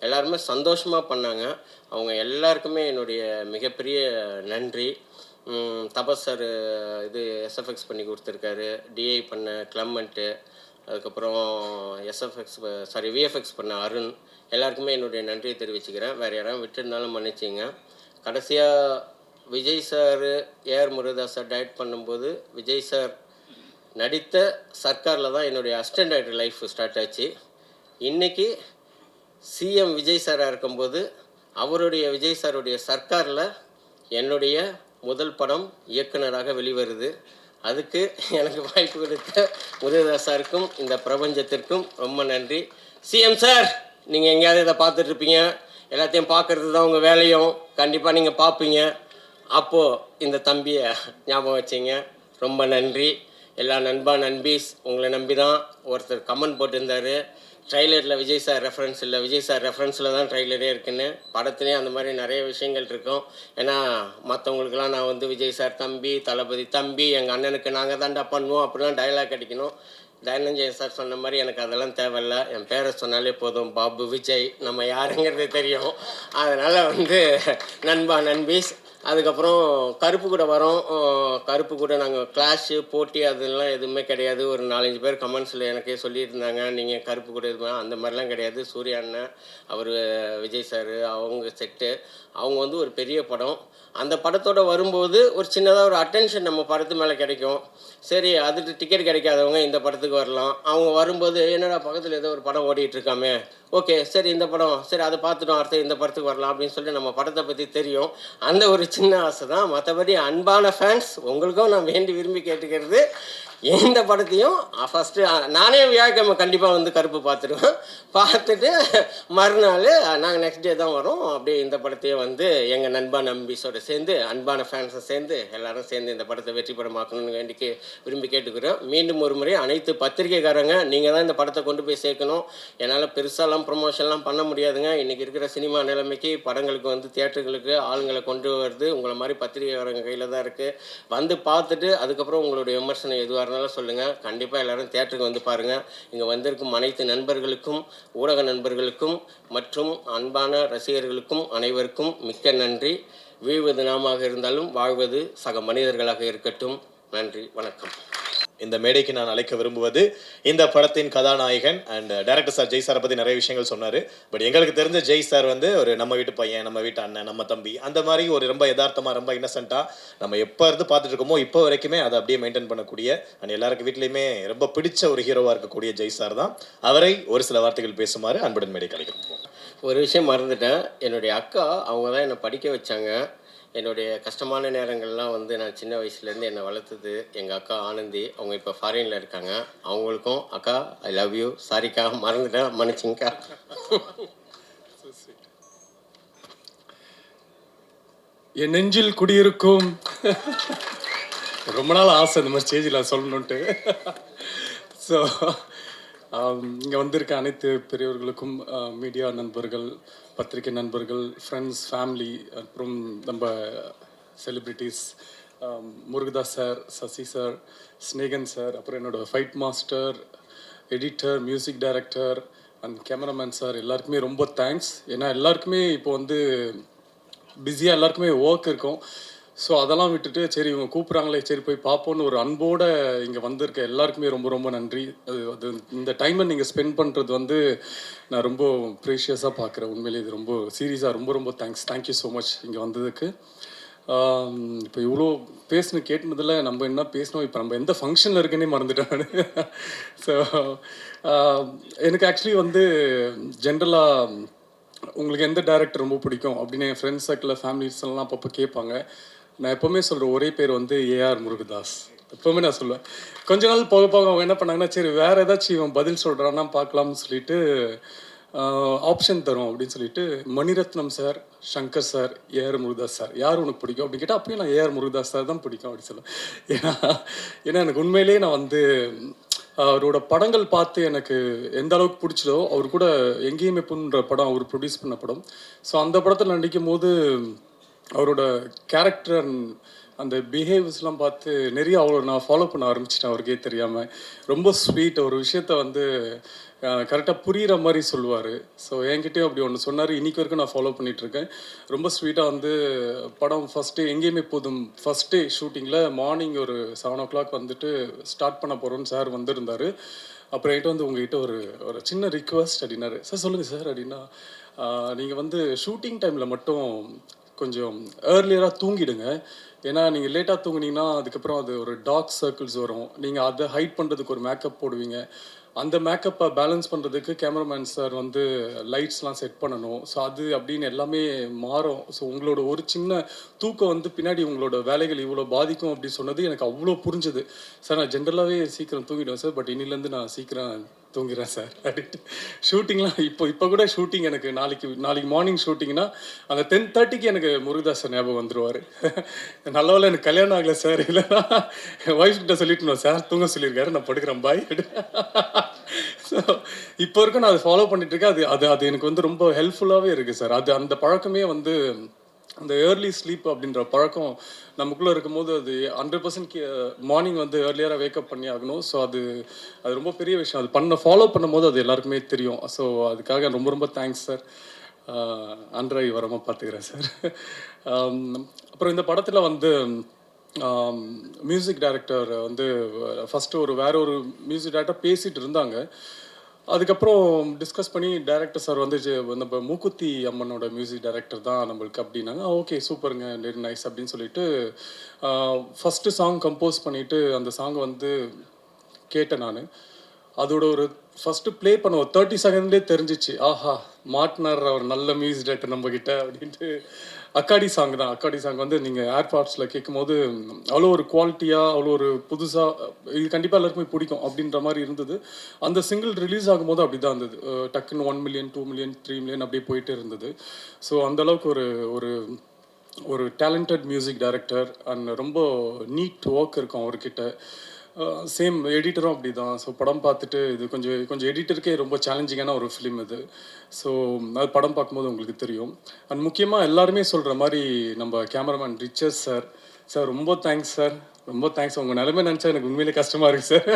எல்லாருமே சந்தோஷமாக பண்ணாங்க. அவங்க எல்லாருக்குமே என்னுடைய மிகப்பெரிய நன்றி. தபஸ் சார் இது எஸ்எஃப்எக்ஸ் பண்ணி கொடுத்துருக்காரு, டிஐ பண்ண கிளமெண்ட்டு, அதுக்கப்புறம் விஎஃப்எக்ஸ் பண்ண அருண், எல்லாருக்குமே என்னுடைய நன்றியை தெரிவிச்சுக்கிறேன். வேறு யாராவது விட்டுருந்தாலும் மன்னிச்சிங்க. கடைசியாக Vijay sir A R Murugadoss sir direct பண்ணும்போது விஜய் சார் நடித்த சர்க்காரில் தான் என்னுடைய அசிஸ்டன்ட் டைரக்டர் லைஃப் ஸ்டார்ட் ஆச்சு. இன்றைக்கி சிஎம் விஜய் சாராக இருக்கும்போது அவருடைய விஜய் சாருடைய சர்க்காரில் என்னுடைய முதல் படம் இயக்குனராக வெளிவருது. அதுக்கு எனக்கு வாய்ப்பு கொடுத்த முருகதாஸ் சாருக்கும் இந்த பிரபஞ்சத்திற்கும் ரொம்ப நன்றி. சிஎம் சார், நீங்கள் எங்கேயாவது இதை பார்த்துட்ருப்பீங்க, எல்லாத்தையும் பார்க்குறது தான் உங்கள் வேலையும், கண்டிப்பாக நீங்கள் பார்ப்பீங்க. அப்போது இந்த தம்பியை ஞாபகம் வச்சிங்க, ரொம்ப நன்றி. எல்லா நண்பீஸ் உங்களை நம்பி தான் ஒருத்தர் கமெண்ட் போட்டிருந்தார், ட்ரைலரில் விஜய் சார் ரெஃபரன்ஸ் இல்லை, விஜய் சார் ரெஃபரன்ஸில் தான் ட்ரைலரே இருக்குன்னு. படத்துலேயும் அந்த மாதிரி நிறைய விஷயங்கள் இருக்கும். ஏன்னா மற்றவங்களுக்கெல்லாம் நான் வந்து விஜய் சார் தம்பி, தளபதி தம்பி, எங்கள் அண்ணனுக்கு நாங்கள் தான்டா பண்ணுவோம் அப்படிலாம் டைலாக் அடிக்கணும். தனஞ்சயன் சார் சொன்ன மாதிரி எனக்கு அதெல்லாம் தேவையில்ல, என் பேரை சொன்னாலே போதும், பாபு விஜய், நம்ம யாருங்கிறது தெரியும். அதனால் வந்து நண்பீஸ் அதுக்கப்புறம் கருப்பு கூட வரோம். கருப்பு கூட நாங்கள் கிளாஷு போட்டி அதெல்லாம் எதுவுமே கிடையாது. ஒரு 4-5 பேர் கமெண்ட்ஸில் எனக்கே சொல்லியிருந்தாங்க, நீங்கள் கருப்பு கூட இது அந்த மாதிரிலாம் கிடையாது. சூர்யா அண்ணன், அவர் விஜய் சார், அவங்க செட்டு, அவங்க வந்து ஒரு பெரிய படம். அந்த படத்தோடு வரும்போது ஒரு சின்னதாக ஒரு அட்டென்ஷன் நம்ம படத்து மேலே கிடைக்கும். சரி, அதுக்கு டிக்கெட் கிடைக்காதவங்க இந்த படத்துக்கு வரலாம். அவங்க வரும்போது என்னடா பக்கத்தில் ஏதோ ஒரு படம் ஓடிட்டுருக்காமே, ஓகே சரி இந்த படம், சரி அதை பார்த்துட்டோம், அடுத்து இந்த படத்துக்கு வரலாம் அப்படின்னு சொல்லிட்டு நம்ம படத்தை பற்றி தெரியும். அந்த ஒரு சின்ன ஆசை தான். மற்றபடி அன்பான ஃபேன்ஸ் உங்களுக்கும் நான் வேண்டி விரும்பி கேட்டுக்கிறது, எந்த படத்தையும் ஃபஸ்ட்டு நானே வியாழக்கிழமை கண்டிப்பாக வந்து கருப்பு பார்த்துடுவேன். பார்த்துட்டு மறுநாள் நாங்கள் நெக்ஸ்ட் டே தான் வரோம். அப்படியே இந்த படத்தையே வந்து எங்கள் நண்பா நம்பிஸோடு சேர்ந்து, அன்பான ஃபேன்ஸை சேர்ந்து எல்லோரும் சேர்ந்து இந்த படத்தை வெற்றி படமாக்கணும்னு வேண்டி விரும்பி கேட்டுக்கிறோம். மீண்டும் ஒரு முறை அனைத்து பத்திரிகைக்காரங்க, நீங்கள் தான் இந்த படத்தை கொண்டு போய் சேர்க்கணும். என்னால் பெருசாலாம் ப்ரொமோஷன்லாம் பண்ண முடியாதுங்க. இன்றைக்கி இருக்கிற சினிமா நிலைமைக்கு படங்களுக்கு வந்து தியேட்டர்களுக்கு ஆளுங்களை கொண்டு வருது உங்களை மாதிரி பத்திரிகைக்காரங்க கையில் தான் இருக்குது. வந்து பார்த்துட்டு அதுக்கப்புறம் உங்களுடைய விமர்சனம் எதுவாக இருந்தாலும் சொல்லுங்கள். கண்டிப்பாக எல்லோரும் தியேட்டருக்கு வந்து பாருங்கள். இங்கே வந்திருக்கும் அனைத்து நண்பர்களுக்கும், ஊடக நண்பர்களுக்கும் மற்றும் அன்பான ரசிகர்களுக்கும் அனைவருக்கும் மிக்க நன்றி. வீழ்வது நாமாக இருந்தாலும் வாழ்வது சக மனிதர்களாக இருக்கட்டும். நன்றி, வணக்கம். இந்த மேடைக்கு நான் அழைக்க விரும்புவது இந்த படத்தின் கதாநாயகன் அண்ட் டைரக்டர் சார் ஜெய் சாரை பற்றி நிறைய விஷயங்கள் சொன்னார். பட் எங்களுக்கு தெரிஞ்ச ஜெய் சார் வந்து ஒரு நம்ம வீட்டு பையன், நம்ம வீட்டு அண்ணன், நம்ம தம்பி, அந்த மாதிரி ஒரு ரொம்ப யதார்த்தமாக, ரொம்ப இன்னசென்ட்டாக நம்ம எப்போ இருந்து பார்த்துட்டு இருக்கோமோ இப்போ வரைக்குமே அதை அப்படியே மெயின்டைன் பண்ணக்கூடிய அண்ட் எல்லாருக்கு வீட்லேயுமே ரொம்ப பிடிச்ச ஒரு ஹீரோவாக இருக்கக்கூடிய ஜெய் சார் தான். அவரை ஒரு சில வார்த்தைகள் பேசுமாறு அன்புடன் மேடை கிடைக்கும். ஒரு விஷயம் மறந்துட்டேன். என்னுடைய அக்கா, அவங்க தான் என்னை படிக்க வச்சாங்க. என்னுடைய கஷ்டமான நேரங்கள்லாம் வந்து நான் சின்ன வயசுலேருந்து என்னை வளர்த்தது எங்கள் அக்கா ஆனந்தி. அவங்க இப்போ ஃபாரினில் இருக்காங்க. அவங்களுக்கும் அக்கா ஐ லவ் யூ. சாரிக்கா, மறந்துட்டேன், மன்னிச்சிங்கக்கா. என் நெஞ்சில் குடியிருக்கும் ரொம்ப நாள் ஆசை இந்த மாதிரி ஸ்டேஜில் சொல்லணுன்ட்டு. ஸோ இங்கே வந்திருக்க அனைத்து பெரியவர்களுக்கும், மீடியா நண்பர்கள், பத்திரிகை நண்பர்கள், ஃப்ரெண்ட்ஸ், ஃபேமிலி, அப்புறம் நம்ம celebrities, Murugadoss sir, Sasi sir, Snehan sir, அப்புறம் என்னோடய fight master, editor, music director and cameraman sir, எல்லாருக்குமே ரொம்ப தேங்க்ஸ். ஏன்னா எல்லாருக்குமே இப்போ வந்து பிஸியாக எல்லாருக்குமே ஒர்க் இருக்கும். ஸோ அதெல்லாம் விட்டுட்டு சரி இவங்க கூப்பிட்றாங்களே, சரி போய் பார்ப்போன்னு ஒரு அன்போடு இங்கே வந்திருக்க எல்லாருக்குமே ரொம்ப ரொம்ப நன்றி. அது இந்த டைமை நீங்கள் ஸ்பெண்ட் பண்ணுறது வந்து நான் ரொம்ப ப்ரீஷியஸாக பார்க்குறேன். உண்மையிலே இது ரொம்ப சீரியஸாக ரொம்ப ரொம்ப தேங்க்ஸ். தேங்க்யூ ஸோ மச் இங்கே வந்ததுக்கு. இப்போ இவ்வளோ கேட்டுனதில் நம்ம என்ன பேசணும், இப்போ நம்ம எந்த ஃபங்க்ஷனில் இருக்குன்னே மறந்துட்டேன் நான். ஸோ எனக்கு ஆக்சுவலி வந்து ஜென்ரலாக உங்களுக்கு எந்த டைரக்டர் ரொம்ப பிடிக்கும் அப்படின்னு என் ஃப்ரெண்ட்ஸ் சர்க்கிளில், ஃபேமிலிஸ் எல்லாம் அப்பப்போ கேட்பாங்க. நான் எப்போவுமே சொல்கிற ஒரே பேர் வந்து ஏஆர் முருகதாஸ். எப்போவுமே நான் சொல்லுவேன். கொஞ்ச நாள் போக போக அவங்க என்ன பண்ணாங்கன்னா, சரி வேறு ஏதாச்சும் இவன் பதில் சொல்கிறான்னா பார்க்கலாம்னு சொல்லிட்டு ஆப்ஷன் தரும் அப்படின்னு சொல்லிட்டு Maniratnam sir, Shankar sir, A R Murugadoss sir, யார் உனக்கு பிடிக்கும் அப்படின்னு கேட்டால் அப்பயும் நான் ஏஆர் முருகதாஸ் சார் தான் பிடிக்கும் அப்படின்னு சொல்லுவேன். ஏன்னா எனக்கு உண்மையிலேயே நான் வந்து அவரோட படங்கள் பார்த்து எனக்கு எந்த அளவுக்கு பிடிச்சதோ, அவர் கூட எங்கேயுமே புண்ணுன்ற படம் அவர் ப்ரொடியூஸ் பண்ண படம். ஸோ அந்த படத்தில் நடிக்கும் போது அவரோட கேரக்டர் அந்த பிஹேவியர்ஸ்லாம் பார்த்து நிறைய அவ்வளோ நான் ஃபாலோ பண்ண ஆரம்பிச்சிட்டேன். அவருக்கே தெரியாமல் ரொம்ப ஸ்வீட், ஒரு விஷயத்த வந்து கரெக்டாக புரிகிற மாதிரி சொல்லுவார். ஸோ என்கிட்டயும் அப்படி ஒன்று சொன்னார். இன்றைக்கி வரைக்கும் நான் ஃபாலோ பண்ணிகிட்ருக்கேன். ரொம்ப ஸ்வீட்டாக வந்து படம் ஃபஸ்ட்டு எங்கேயுமே போதும் ஃபஸ்ட் டே ஷூட்டிங்கில் மார்னிங் ஒரு 7 o'clock வந்துட்டு ஸ்டார்ட் பண்ண போகிறோன்னு சார் வந்திருந்தார். அப்புறம் என்கிட்ட வந்து உங்கள்கிட்ட ஒரு சின்ன ரிக்வஸ்ட் அப்படின்னாரு. சார் சொல்லுங்கள் சார் அப்படின்னா, நீங்கள் வந்து ஷூட்டிங் டைமில் மட்டும் கொஞ்சம் ஏர்லியராக தூங்கிடுங்க. ஏன்னா நீங்கள் லேட்டாக தூங்குனீங்கன்னா அதுக்கப்புறம் அது ஒரு டார்க் சர்க்கிள்ஸ் வரும். நீங்கள் அதை ஹைட் பண்ணுறதுக்கு ஒரு மேக்கப் போடுவீங்க. அந்த மேக்கப்பை பேலன்ஸ் பண்ணுறதுக்கு கேமராமேன் சார் வந்து லைட்ஸ்லாம் செட் பண்ணணும். ஸோ அது அப்படின்னு எல்லாமே மாறும். ஸோ உங்களோட ஒரு சின்ன தூக்கம் வந்து பின்னாடி உங்களோட வேலைகள் இவ்வளோ பாதிக்கும் அப்படின்னு சொன்னது எனக்கு அவ்வளோ புரிஞ்சுது. சார் நான் ஜென்ரலாகவே சீக்கிரம் தூங்கிடுவேன் சார், பட் இன்னிலேருந்து நான் சீக்கிரம் தூங்கிறேன் சார் அப்படின்ட்டு. ஷூட்டிங்லாம் இப்போ கூட ஷூட்டிங் எனக்கு நாளைக்கு மார்னிங் ஷூட்டிங்னா அந்த 10:30க்கு எனக்கு முருகதாஸ் சார் ஞாபகம் வந்துடுவார். நல்லவேளை எனக்கு கல்யாணம் ஆகலை சார், இல்லைன்னா என் ஒய்ஃப் கிட்ட சொல்லிட்டு சார் தூங்க சொல்லியிருக்காரு, நான் படுக்கிறேன் பாய். ஸோ இப்போ வரைக்கும் நான் அதை ஃபாலோ பண்ணிட்டுருக்கேன். அது எனக்கு வந்து ரொம்ப ஹெல்ப்ஃபுல்லாகவே இருக்குது சார். அந்த பழக்கமே வந்து அந்த ஏர்லி ஸ்லீப் அப்படின்ற பழக்கம் நமக்குள்ளே இருக்கும்போது அது 100% மார்னிங் வந்து ஏர்லியராக வேக்கப் பண்ணி ஆகணும். ஸோ அது ரொம்ப பெரிய விஷயம். அது ஃபாலோ பண்ணும்போது அது எல்லாருக்குமே தெரியும். ஸோ அதுக்காக ரொம்ப ரொம்ப தேங்க்ஸ் சார். அன்றை வரமாக பார்த்துக்கிறேன் சார். அப்புறம் இந்த படத்தில் வந்து மியூசிக் டைரக்டர் வந்து ஃபஸ்ட்டு வேற ஒரு மியூசிக் டைரக்டர் பேசிகிட்டு இருந்தாங்க. அதுக்கப்புறம் டிஸ்கஸ் பண்ணி டைரக்டர் சார் வந்து நம்ம மூக்குத்தி அம்மனோட மியூசிக் டைரக்டர் தான் நம்மளுக்கு அப்படின்னாங்க. ஓகே சூப்பருங்க, வெரி நைஸ் அப்படின்னு சொல்லிட்டு ஃபஸ்ட்டு சாங் கம்போஸ் பண்ணிவிட்டு அந்த சாங் வந்து கேட்டேன் நான். அதோட ஒரு ஃபஸ்ட்டு ப்ளே பண்ண ஒரு 30 செகண்ட்லேயே தெரிஞ்சிச்சு, ஆஹா மாட்டினார் அவர் நல்ல மியூசிக் டைரக்டர் நம்மக்கிட்ட அப்படின்ட்டு. அக்காடி சாங் தான். அக்காடி சாங் வந்து நீங்கள் ஏர்பாட்ஸில் கேட்கும்போது அவ்வளோ ஒரு குவாலிட்டியாக, அவ்வளோ ஒரு புதுசாக, இது கண்டிப்பாக எல்லாருக்குமே பிடிக்கும் அப்படின்ற மாதிரி இருந்தது. அந்த சிங்கிள் ரிலீஸ் ஆகும்போது அப்படி தான் இருந்தது. டக்குன்னு 1 மில்லியன் 2 மில்லியன் 3 மில்லியன் அப்படியே போயிட்டே இருந்தது. ஸோ அந்தளவுக்கு ஒரு ஒரு டேலண்டட் மியூசிக் டைரக்டர் அண்ட் ரொம்ப நீட் ஒர்க் இருக்கும் அவர்கிட்ட. சேம் எடிட்டரும் அப்படி தான். ஸோ படம் பார்த்துட்டு இது கொஞ்சம் எடிட்டருக்கே ரொம்ப சேலஞ்சிங்கான ஒரு ஃபிலிம் இது. ஸோ அது படம் பார்க்கும்போது உங்களுக்கு தெரியும். அண்ட் முக்கியமாக எல்லாருமே சொல்கிற மாதிரி நம்ம கேமராமேன் ரிச்சர்ஸ் சார் ரொம்ப தேங்க்ஸ் சார், ரொம்ப தேங்க்ஸ். உங்கள் நிலைமை நினச்சா எனக்கு உண்மையிலே கஷ்டமாக இருக்குது சார்.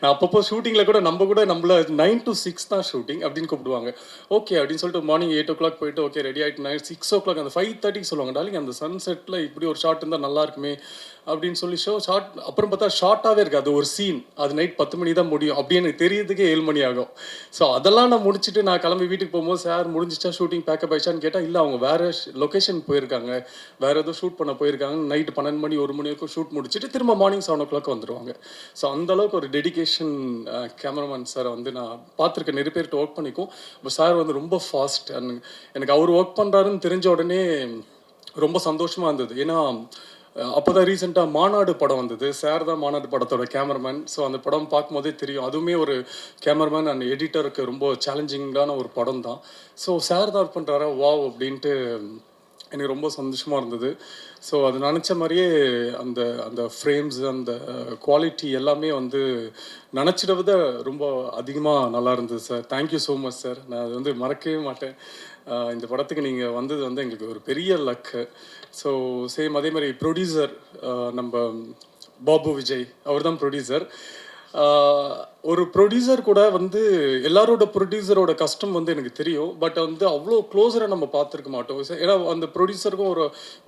நான் அப்பப்போ ஷூட்டிங்கில் கூட நம்மளை 9 to 6 தான் ஷூட்டிங் அப்படின்னு கூப்பிடுவாங்க. ஓகே அப்படின்னு சொல்லிட்டு மார்னிங் 8 o'clock போயிட்டு ஓகே ரெடி ஆகிட்டு 6 o'clock அந்த 5:30 சொல்லுவாங்க, டாலிங் அந்த சன்செட்டில் இப்படி ஒரு ஷாட் இருந்தால் நல்லா இருக்குமே அப்படின்னு சொல்லி ஷார்ட். அப்புறம் பார்த்தா ஷார்ட்டாகவே இருக்குது அது ஒரு சீன். அது நைட் 10 மணி தான் முடியும் அப்படி எனக்கு தெரியறதுக்கே 7 மணி ஆகும். ஸோ அதெல்லாம் நான் முடிச்சுட்டு நான் கிளம்பி வீட்டுக்கு போகும்போது சார் முடிஞ்சிச்சா ஷூட்டிங் பேக்கப் ஆயிடுச்சான்னு கேட்டால் இல்லை அவங்க வேறு லொக்கேஷன் போயிருக்காங்க, வேறு ஏதோ ஷூட் பண்ண போயிருக்காங்க. நைட்டு 12 மணி 1 மணி வரைக்கும் ஷூட் முடிச்சுட்டு திரும்ப மார்னிங் 7 o'clock வந்துடுவாங்க. ஸோ அந்தளவுக்கு ஒரு டெடிகேஷன் கேமராமேன் சாரை வந்து நான் பார்த்துருக்கேன். நிறைய பேர்கிட்ட ஒர்க் பண்ணிக்கும். இப்போ சார் வந்து ரொம்ப ஃபாஸ்ட். அண்ட் எனக்கு அவர் ஒர்க் பண்ணுறாருன்னு தெரிஞ்ச உடனே ரொம்ப சந்தோஷமாக இருந்தது. ஏன்னா அப்போ தான் ரீசெண்டாக மாநாடு படம் வந்தது. சார் தான் மாநாடு படத்தோட கேமராமேன். ஸோ அந்த படம் பார்க்கும்போதே தெரியும், அதுவுமே ஒரு கேமராமேன் அண்ட் எடிட்டருக்கு ரொம்ப சேலஞ்சிங்கான ஒரு படம் தான். ஸோ சார் தான் ஒர்க் பண்ணுறாரா வாவ் அப்படின்ட்டு எனக்கு ரொம்ப சந்தோஷமாக இருந்தது. ஸோ அது நினச்ச மாதிரியே அந்த அந்த ஃப்ரேம்ஸ் அந்த குவாலிட்டி எல்லாமே வந்து நினச்சிட விட ரொம்ப அதிகமாக நல்லா இருந்தது sir. Thank you so much sir. நான் அது வந்து மறக்கவே மாட்டேன். இந்த படத்துக்கு நீங்கள் வந்தது வந்து எங்களுக்கு ஒரு பெரிய லக்கு. ஸோ சேம் அதே மாதிரி ப்ரொடியூசர் நம்ம பாபு விஜய், அவர் தான் ப்ரொடியூசர். ஒரு ப்ரொடியூசர் கூட வந்து எல்லாரோட ப்ரொடியூசரோட கஷ்டம் வந்து எனக்கு தெரியும். பட் வந்து அவ்வளோ க்ளோஸராக நம்ம பார்த்துருக்க மாட்டோம். ஏன்னா அந்த ப்ரொடியூசருக்கும்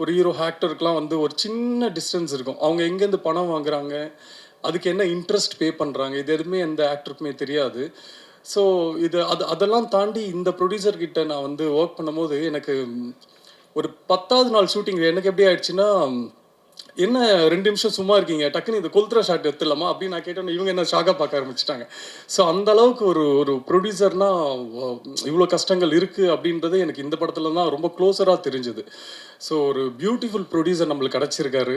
ஒரு ஹீரோ ஆக்டருக்குலாம் வந்து ஒரு சின்ன டிஸ்டன்ஸ் இருக்கும். அவங்க எங்கேருந்து பணம் வாங்குறாங்க, அதுக்கு என்ன இன்ட்ரெஸ்ட் பே பண்ணுறாங்க, இது எதுவுமே எந்த ஆக்டருக்குமே தெரியாது. ஸோ அதெல்லாம் தாண்டி இந்த ப்ரொடியூசர்கிட்ட நான் வந்து ஒர்க் பண்ணும்போது எனக்கு ஒரு 10வது நாள் ஷூட்டிங் எனக்கு எப்படி ஆயிடுச்சுன்னா, என்ன 2 நிமிஷம் சும்மா இருக்கீங்க, டக்குன்னு இந்த கொளுத்துற ஷாட் எடுத்துடலாமா அப்படின்னு நான் கேட்டோன்னே இவங்க என்ன ஷாக்காக பார்க்க ஆரம்பிச்சிட்டாங்க. ஸோ அந்த அளவுக்கு ஒரு ப்ரொடியூசர்னா இவ்வளோ கஷ்டங்கள் இருக்குது அப்படின்றது எனக்கு இந்த படத்துல தான் ரொம்ப க்ளோஸராக தெரிஞ்சுது. ஸோ ஒரு பியூட்டிஃபுல் ப்ரொடியூசர் நம்மளுக்கு கிடச்சிருக்காரு.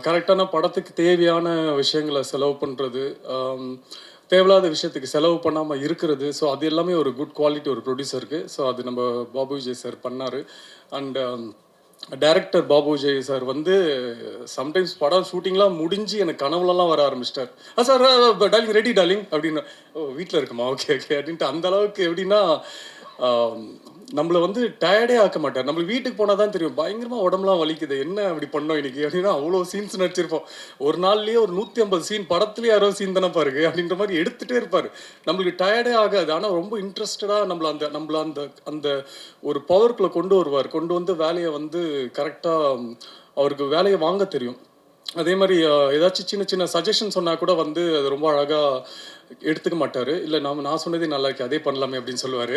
கரெக்டான படத்துக்கு தேவையான விஷயங்களை செலவு பண்ணுறது, தேவையில்லாத விஷயத்துக்கு செலவு பண்ணாமல் இருக்கிறது. ஸோ அது எல்லாமே ஒரு குட் குவாலிட்டி ஒரு ப்ரொடியூசருக்கு. ஸோ அது நம்ம பாபு விஜய் சார் பண்ணார். And director Babu Vijay sir வந்து சம்டைம்ஸ் படம் ஷூட்டிங்லாம் முடிஞ்சு எனக்கு கனவுலலாம் வர ஆரம்பிச்சிட்டார். சார் டார்லிங் ரெடி டார்லிங் அப்படின்னு. ஓ வீட்டில் இருக்குமா, ஓகே ஓகே அப்படின்ட்டு. அந்த அளவுக்கு எப்படின்னா நம்மளை வந்து டயர்டே ஆக்க மாட்டார். நம்மளுக்கு வீட்டுக்கு போனால் தான் தெரியும் பயங்கரமாக உடம்புலாம் வலிக்குது, என்ன அப்படி பண்ணோம் இன்னைக்கு அப்படின்னா அவ்வளோ சீன்ஸ் நடிச்சிருப்போம். ஒரு நாள்லேயே ஒரு 150 சீன், படத்துலேயே 60 சீன் தானே பாருங்க அப்படின்ற மாதிரி எடுத்துகிட்டே இருப்பார். நம்மளுக்கு டயர்டே ஆகாது. ஆனால் ரொம்ப இன்ட்ரெஸ்டடாக நம்மளை அந்த ஒரு பவருக்குள்ளே கொண்டு வந்து வேலையை வந்து கரெக்டாக அவருக்கு வேலையை வாங்க தெரியும். அதே மாதிரி ஏதாச்சும் சின்ன சின்ன சஜஷன் சொன்னால் கூட வந்து அது ரொம்ப அழகாக எடுத்துக்க மாட்டார். இல்லை நான் சொன்னதே நல்லா இருக்கு அதே பண்ணலாமே அப்படின்னு சொல்லுவார்.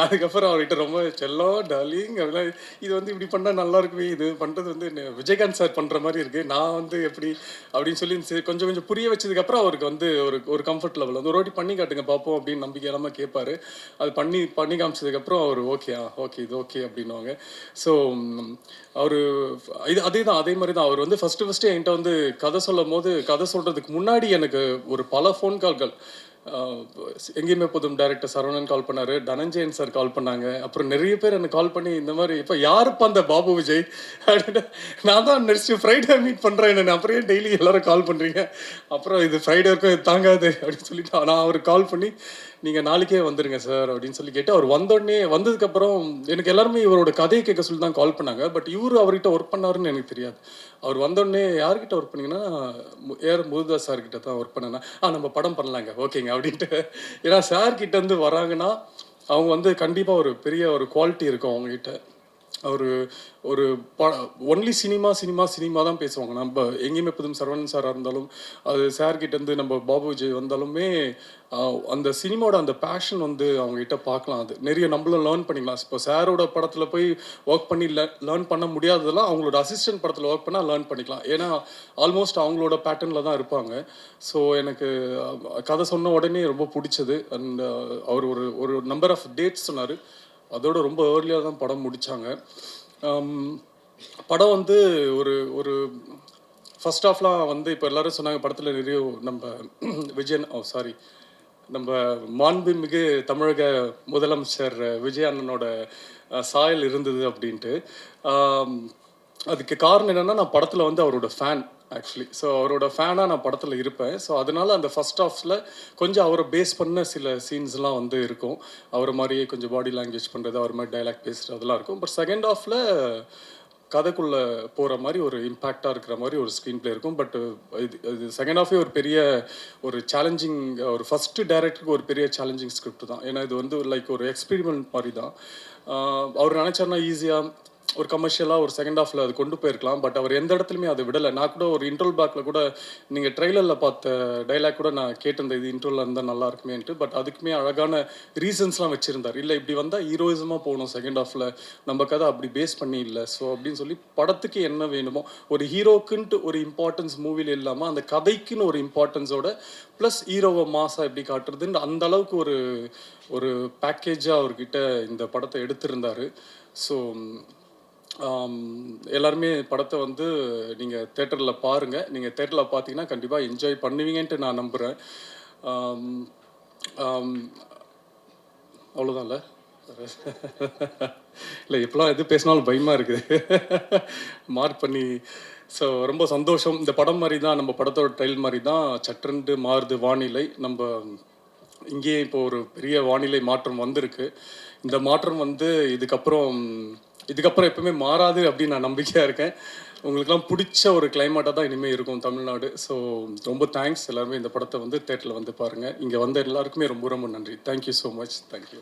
அதுக்கப்புறம் அவர்கிட்ட ரொம்ப செல்லம் டார்லிங் அப்படின்னா இது வந்து இப்படி பண்ணால் நல்லா இருக்குமே, இது பண்ணுறது வந்து விஜயகாந்த் சார் பண்ணுற மாதிரி இருக்குது, நான் வந்து எப்படி அப்படின்னு சொல்லி கொஞ்சம் புரிய வச்சதுக்கப்புறம் அவருக்கு வந்து ஒரு கம்ஃபர்ட் லெவல் வந்து ஒரு வாட்டி பண்ணி காட்டுங்க பார்ப்போம் அப்படின்னு நம்பிக்கை இல்லாமல் கேட்பார். அது பண்ணி காமிச்சதுக்கப்புறம் அவர் ஓகே இது ஓகே அப்படின்னுவாங்க. ஸோ அவர் அதே மாதிரி தான் அவர் வந்து ஃபஸ்ட்டு என்கிட்ட வந்து கதை சொல்கிறதுக்கு முன்னாடி எனக்கு ஒரு பல ஃபோன் கால்கள், எங்கேயுமே போதும் டைரக்டர் சரவணன் கால் பண்ணார், தனஞ்சயன் சார் கால் பண்ணாங்க. அப்புறம் நிறைய பேர் எனக்கு கால் பண்ணி இந்த மாதிரி இப்போ யாருப்பா அந்த பாபு விஜய் அப்படின்னு. நான் தான் நெக்ஸ்ட் ஃப்ரைடே மீட் பண்ணுறேன் என்ன, அப்புறம் டெய்லி எல்லாரும் கால் பண்ணுறீங்க, அப்புறம் இது ஃப்ரைடே இருக்கும் இது தாங்காது அப்படின்னு சொல்லிட்டு நான் அவருக்கு கால் பண்ணி நீங்கள் நாளைக்கே வந்துடுங்க சார் அப்படின்னு சொல்லி கேட்டு அவர் வந்ததுக்கப்புறம் எனக்கு எல்லாருமே இவரோட கதையை கேட்க சொல்லி தான் கால் பண்ணாங்க. பட் அவர்கிட்ட ஒர்க் பண்ணாருன்னு எனக்கு தெரியாது. அவர் வந்தோடனே யார்கிட்ட ஒர்க் பண்ணிங்கன்னா முருகதாஸ் சார்கிட்ட தான் ஒர்க் பண்ணேன்னா நம்ம படம் பண்ணலாங்க ஓகேங்க அப்படின்ட்டு. ஏன்னா சார்கிட்ட இருந்து வராங்கன்னா அவங்க வந்து கண்டிப்பாக ஒரு பெரிய ஒரு குவாலிட்டி இருக்கும் அவங்ககிட்ட. ஒரு ஒரு ஒன்லி சினிமா தான் பேசுவாங்க. நம்ம எங்கேயுமே புதும் சரவணன் சாராக இருந்தாலும், அது சார்கிட்டேருந்து நம்ம பாபு விஜய் வந்தாலுமே அந்த சினிமாவோட அந்த பேஷன் வந்து அவங்ககிட்ட பார்க்கலாம். அது நிறைய நம்மளும் லேர்ன் பண்ணிக்கலாம். இப்போ சாரோட படத்தில் போய் ஒர்க் பண்ணி லேர்ன் பண்ண முடியாததெல்லாம் அவங்களோட அசிஸ்டன்ட் படத்தில் ஒர்க் பண்ணால் லேர்ன் பண்ணிக்கலாம். ஏன்னா ஆல்மோஸ்ட் அவங்களோட பேட்டர்னில் தான் இருப்பாங்க. ஸோ எனக்கு கதை சொன்ன உடனே ரொம்ப பிடிச்சது. அண்ட் அவர் ஒரு நம்பர் ஆஃப் டேட்ஸ் சொன்னார். அதோட ரொம்ப ஏர்லியாக தான் படம் முடித்தாங்க. படம் வந்து ஒரு ஃபர்ஸ்ட் ஆஃப்லாம் வந்து இப்போ எல்லோரும் சொன்னாங்க படத்தில் நிறைய நம்ம நம்ம மாண்புமிகு தமிழக முதலமைச்சர் விஜய் அண்ணனோட சாயல் இருந்தது அப்படின்ட்டு. அதுக்கு காரணம் என்னென்னா, நான் படத்தில் வந்து அவரோட ஃபேன் ஆக்சுவலி. ஸோ அவரோட ஃபேனாக நான் படத்தில் இருப்பேன். ஸோ அதனால் அந்த ஃபர்ஸ்ட் ஹாஃப்ஸில் கொஞ்சம் அவரை பேஸ் பண்ண சில சீன்ஸ்லாம் வந்து இருக்கும். அவரை மாதிரியே கொஞ்சம் பாடி லாங்குவேஜ் பண்ணுறது, அவர் மாதிரி டைலாக் பேசுகிறது அதெல்லாம் இருக்கும். பட் செகண்ட் ஹாஃபில் கதைக்குள்ளே போகிற மாதிரி ஒரு இம்பேக்டாக இருக்கிற மாதிரி ஒரு ஸ்க்ரீன் ப்ளே இருக்கும். பட் இது செகண்ட் ஹாஃபே ஒரு பெரிய ஒரு சேலஞ்சிங், ஒரு ஃபஸ்ட்டு டைரக்டருக்கு ஒரு பெரிய சேலஞ்சிங் ஸ்கிரிப்ட் தான். ஏன்னா இது வந்து லைக் ஒரு எக்ஸ்பெரிமெண்ட் மாதிரி தான். அவர் நினச்சார்னா ஈஸியாக ஒரு கமர்ஷியலாக ஒரு செகண்ட் ஹாஃபில் அது கொண்டு போயிருக்கலாம். பட் அவர் எந்த இடத்துலையுமே அதை விடலை. நான் கூட ஒரு இன்ட்ரோல் பேக்கில் கூட நீங்கள் ட்ரெய்லரில் பார்த்த டைலாக் கூட நான் கேட்டிருந்தேன், இது இன்ட்ரோலில் இருந்தால் நல்லா இருக்குமேன்ட்டு. பட் அதுக்குமே அழகான ரீசன்ஸ்லாம் வச்சுருந்தார். இல்லை இப்படி வந்தால் ஹீரோயிசமாக போகணும் செகண்ட் ஹாஃபில், நம்ம கதை அப்படி பேஸ் பண்ணி இல்லை. ஸோ அப்படின்னு சொல்லி படத்துக்கு என்ன வேணுமோ, ஒரு ஹீரோக்குன்ட்டு ஒரு இம்பார்ட்டன்ஸ் மூவியில் இல்லாமல் அந்த கதைக்குன்னு ஒரு இம்பார்ட்டன்ஸோட ப்ளஸ் ஹீரோவை மாசாக எப்படி காட்டுறதுன்னு அந்த அளவுக்கு ஒரு பேக்கேஜாக அவர்கிட்ட இந்த படத்தை எடுத்திருந்தார். ஸோ எல்லாருமே படத்தை வந்து நீங்கள் தேட்டரில் பாருங்கள். நீங்கள் தேட்டரில் பார்த்தீங்கன்னா கண்டிப்பாக என்ஜாய் பண்ணுவீங்கன்ட்டு நான் நம்புகிறேன். அவ்வளோதான்ல. இல்லை எப்போலாம் எது பேசினாலும் பயமாக இருக்குது மார்க் பண்ணி. ஸோ ரொம்ப சந்தோஷம். இந்த படம் மாதிரி தான், நம்ம படத்தோட ட்ரையல் மாதிரி தான் சற்றென்று மாறுது வானிலை. நம்ம இங்கேயே இப்போ ஒரு பெரிய வானிலை மாற்றம் வந்திருக்கு. இந்த மாற்றம் வந்து இதுக்கப்புறம் எப்பவுமே மாறாது அப்படின்னு நான் நம்பிக்கையாக இருக்கேன். உங்களுக்குலாம் பிடிச்ச ஒரு கிளைமேட்டாக தான் இனிமேல் இருக்கும் தமிழ்நாடு. ஸோ ரொம்ப தேங்க்ஸ். எல்லாருமே இந்த படத்தை வந்து தேட்டரில் வந்து பாருங்கள். இங்கே வந்த எல்லாருக்குமே ரொம்ப ரொம்ப நன்றி. Thank you so much. தேங்க்யூ.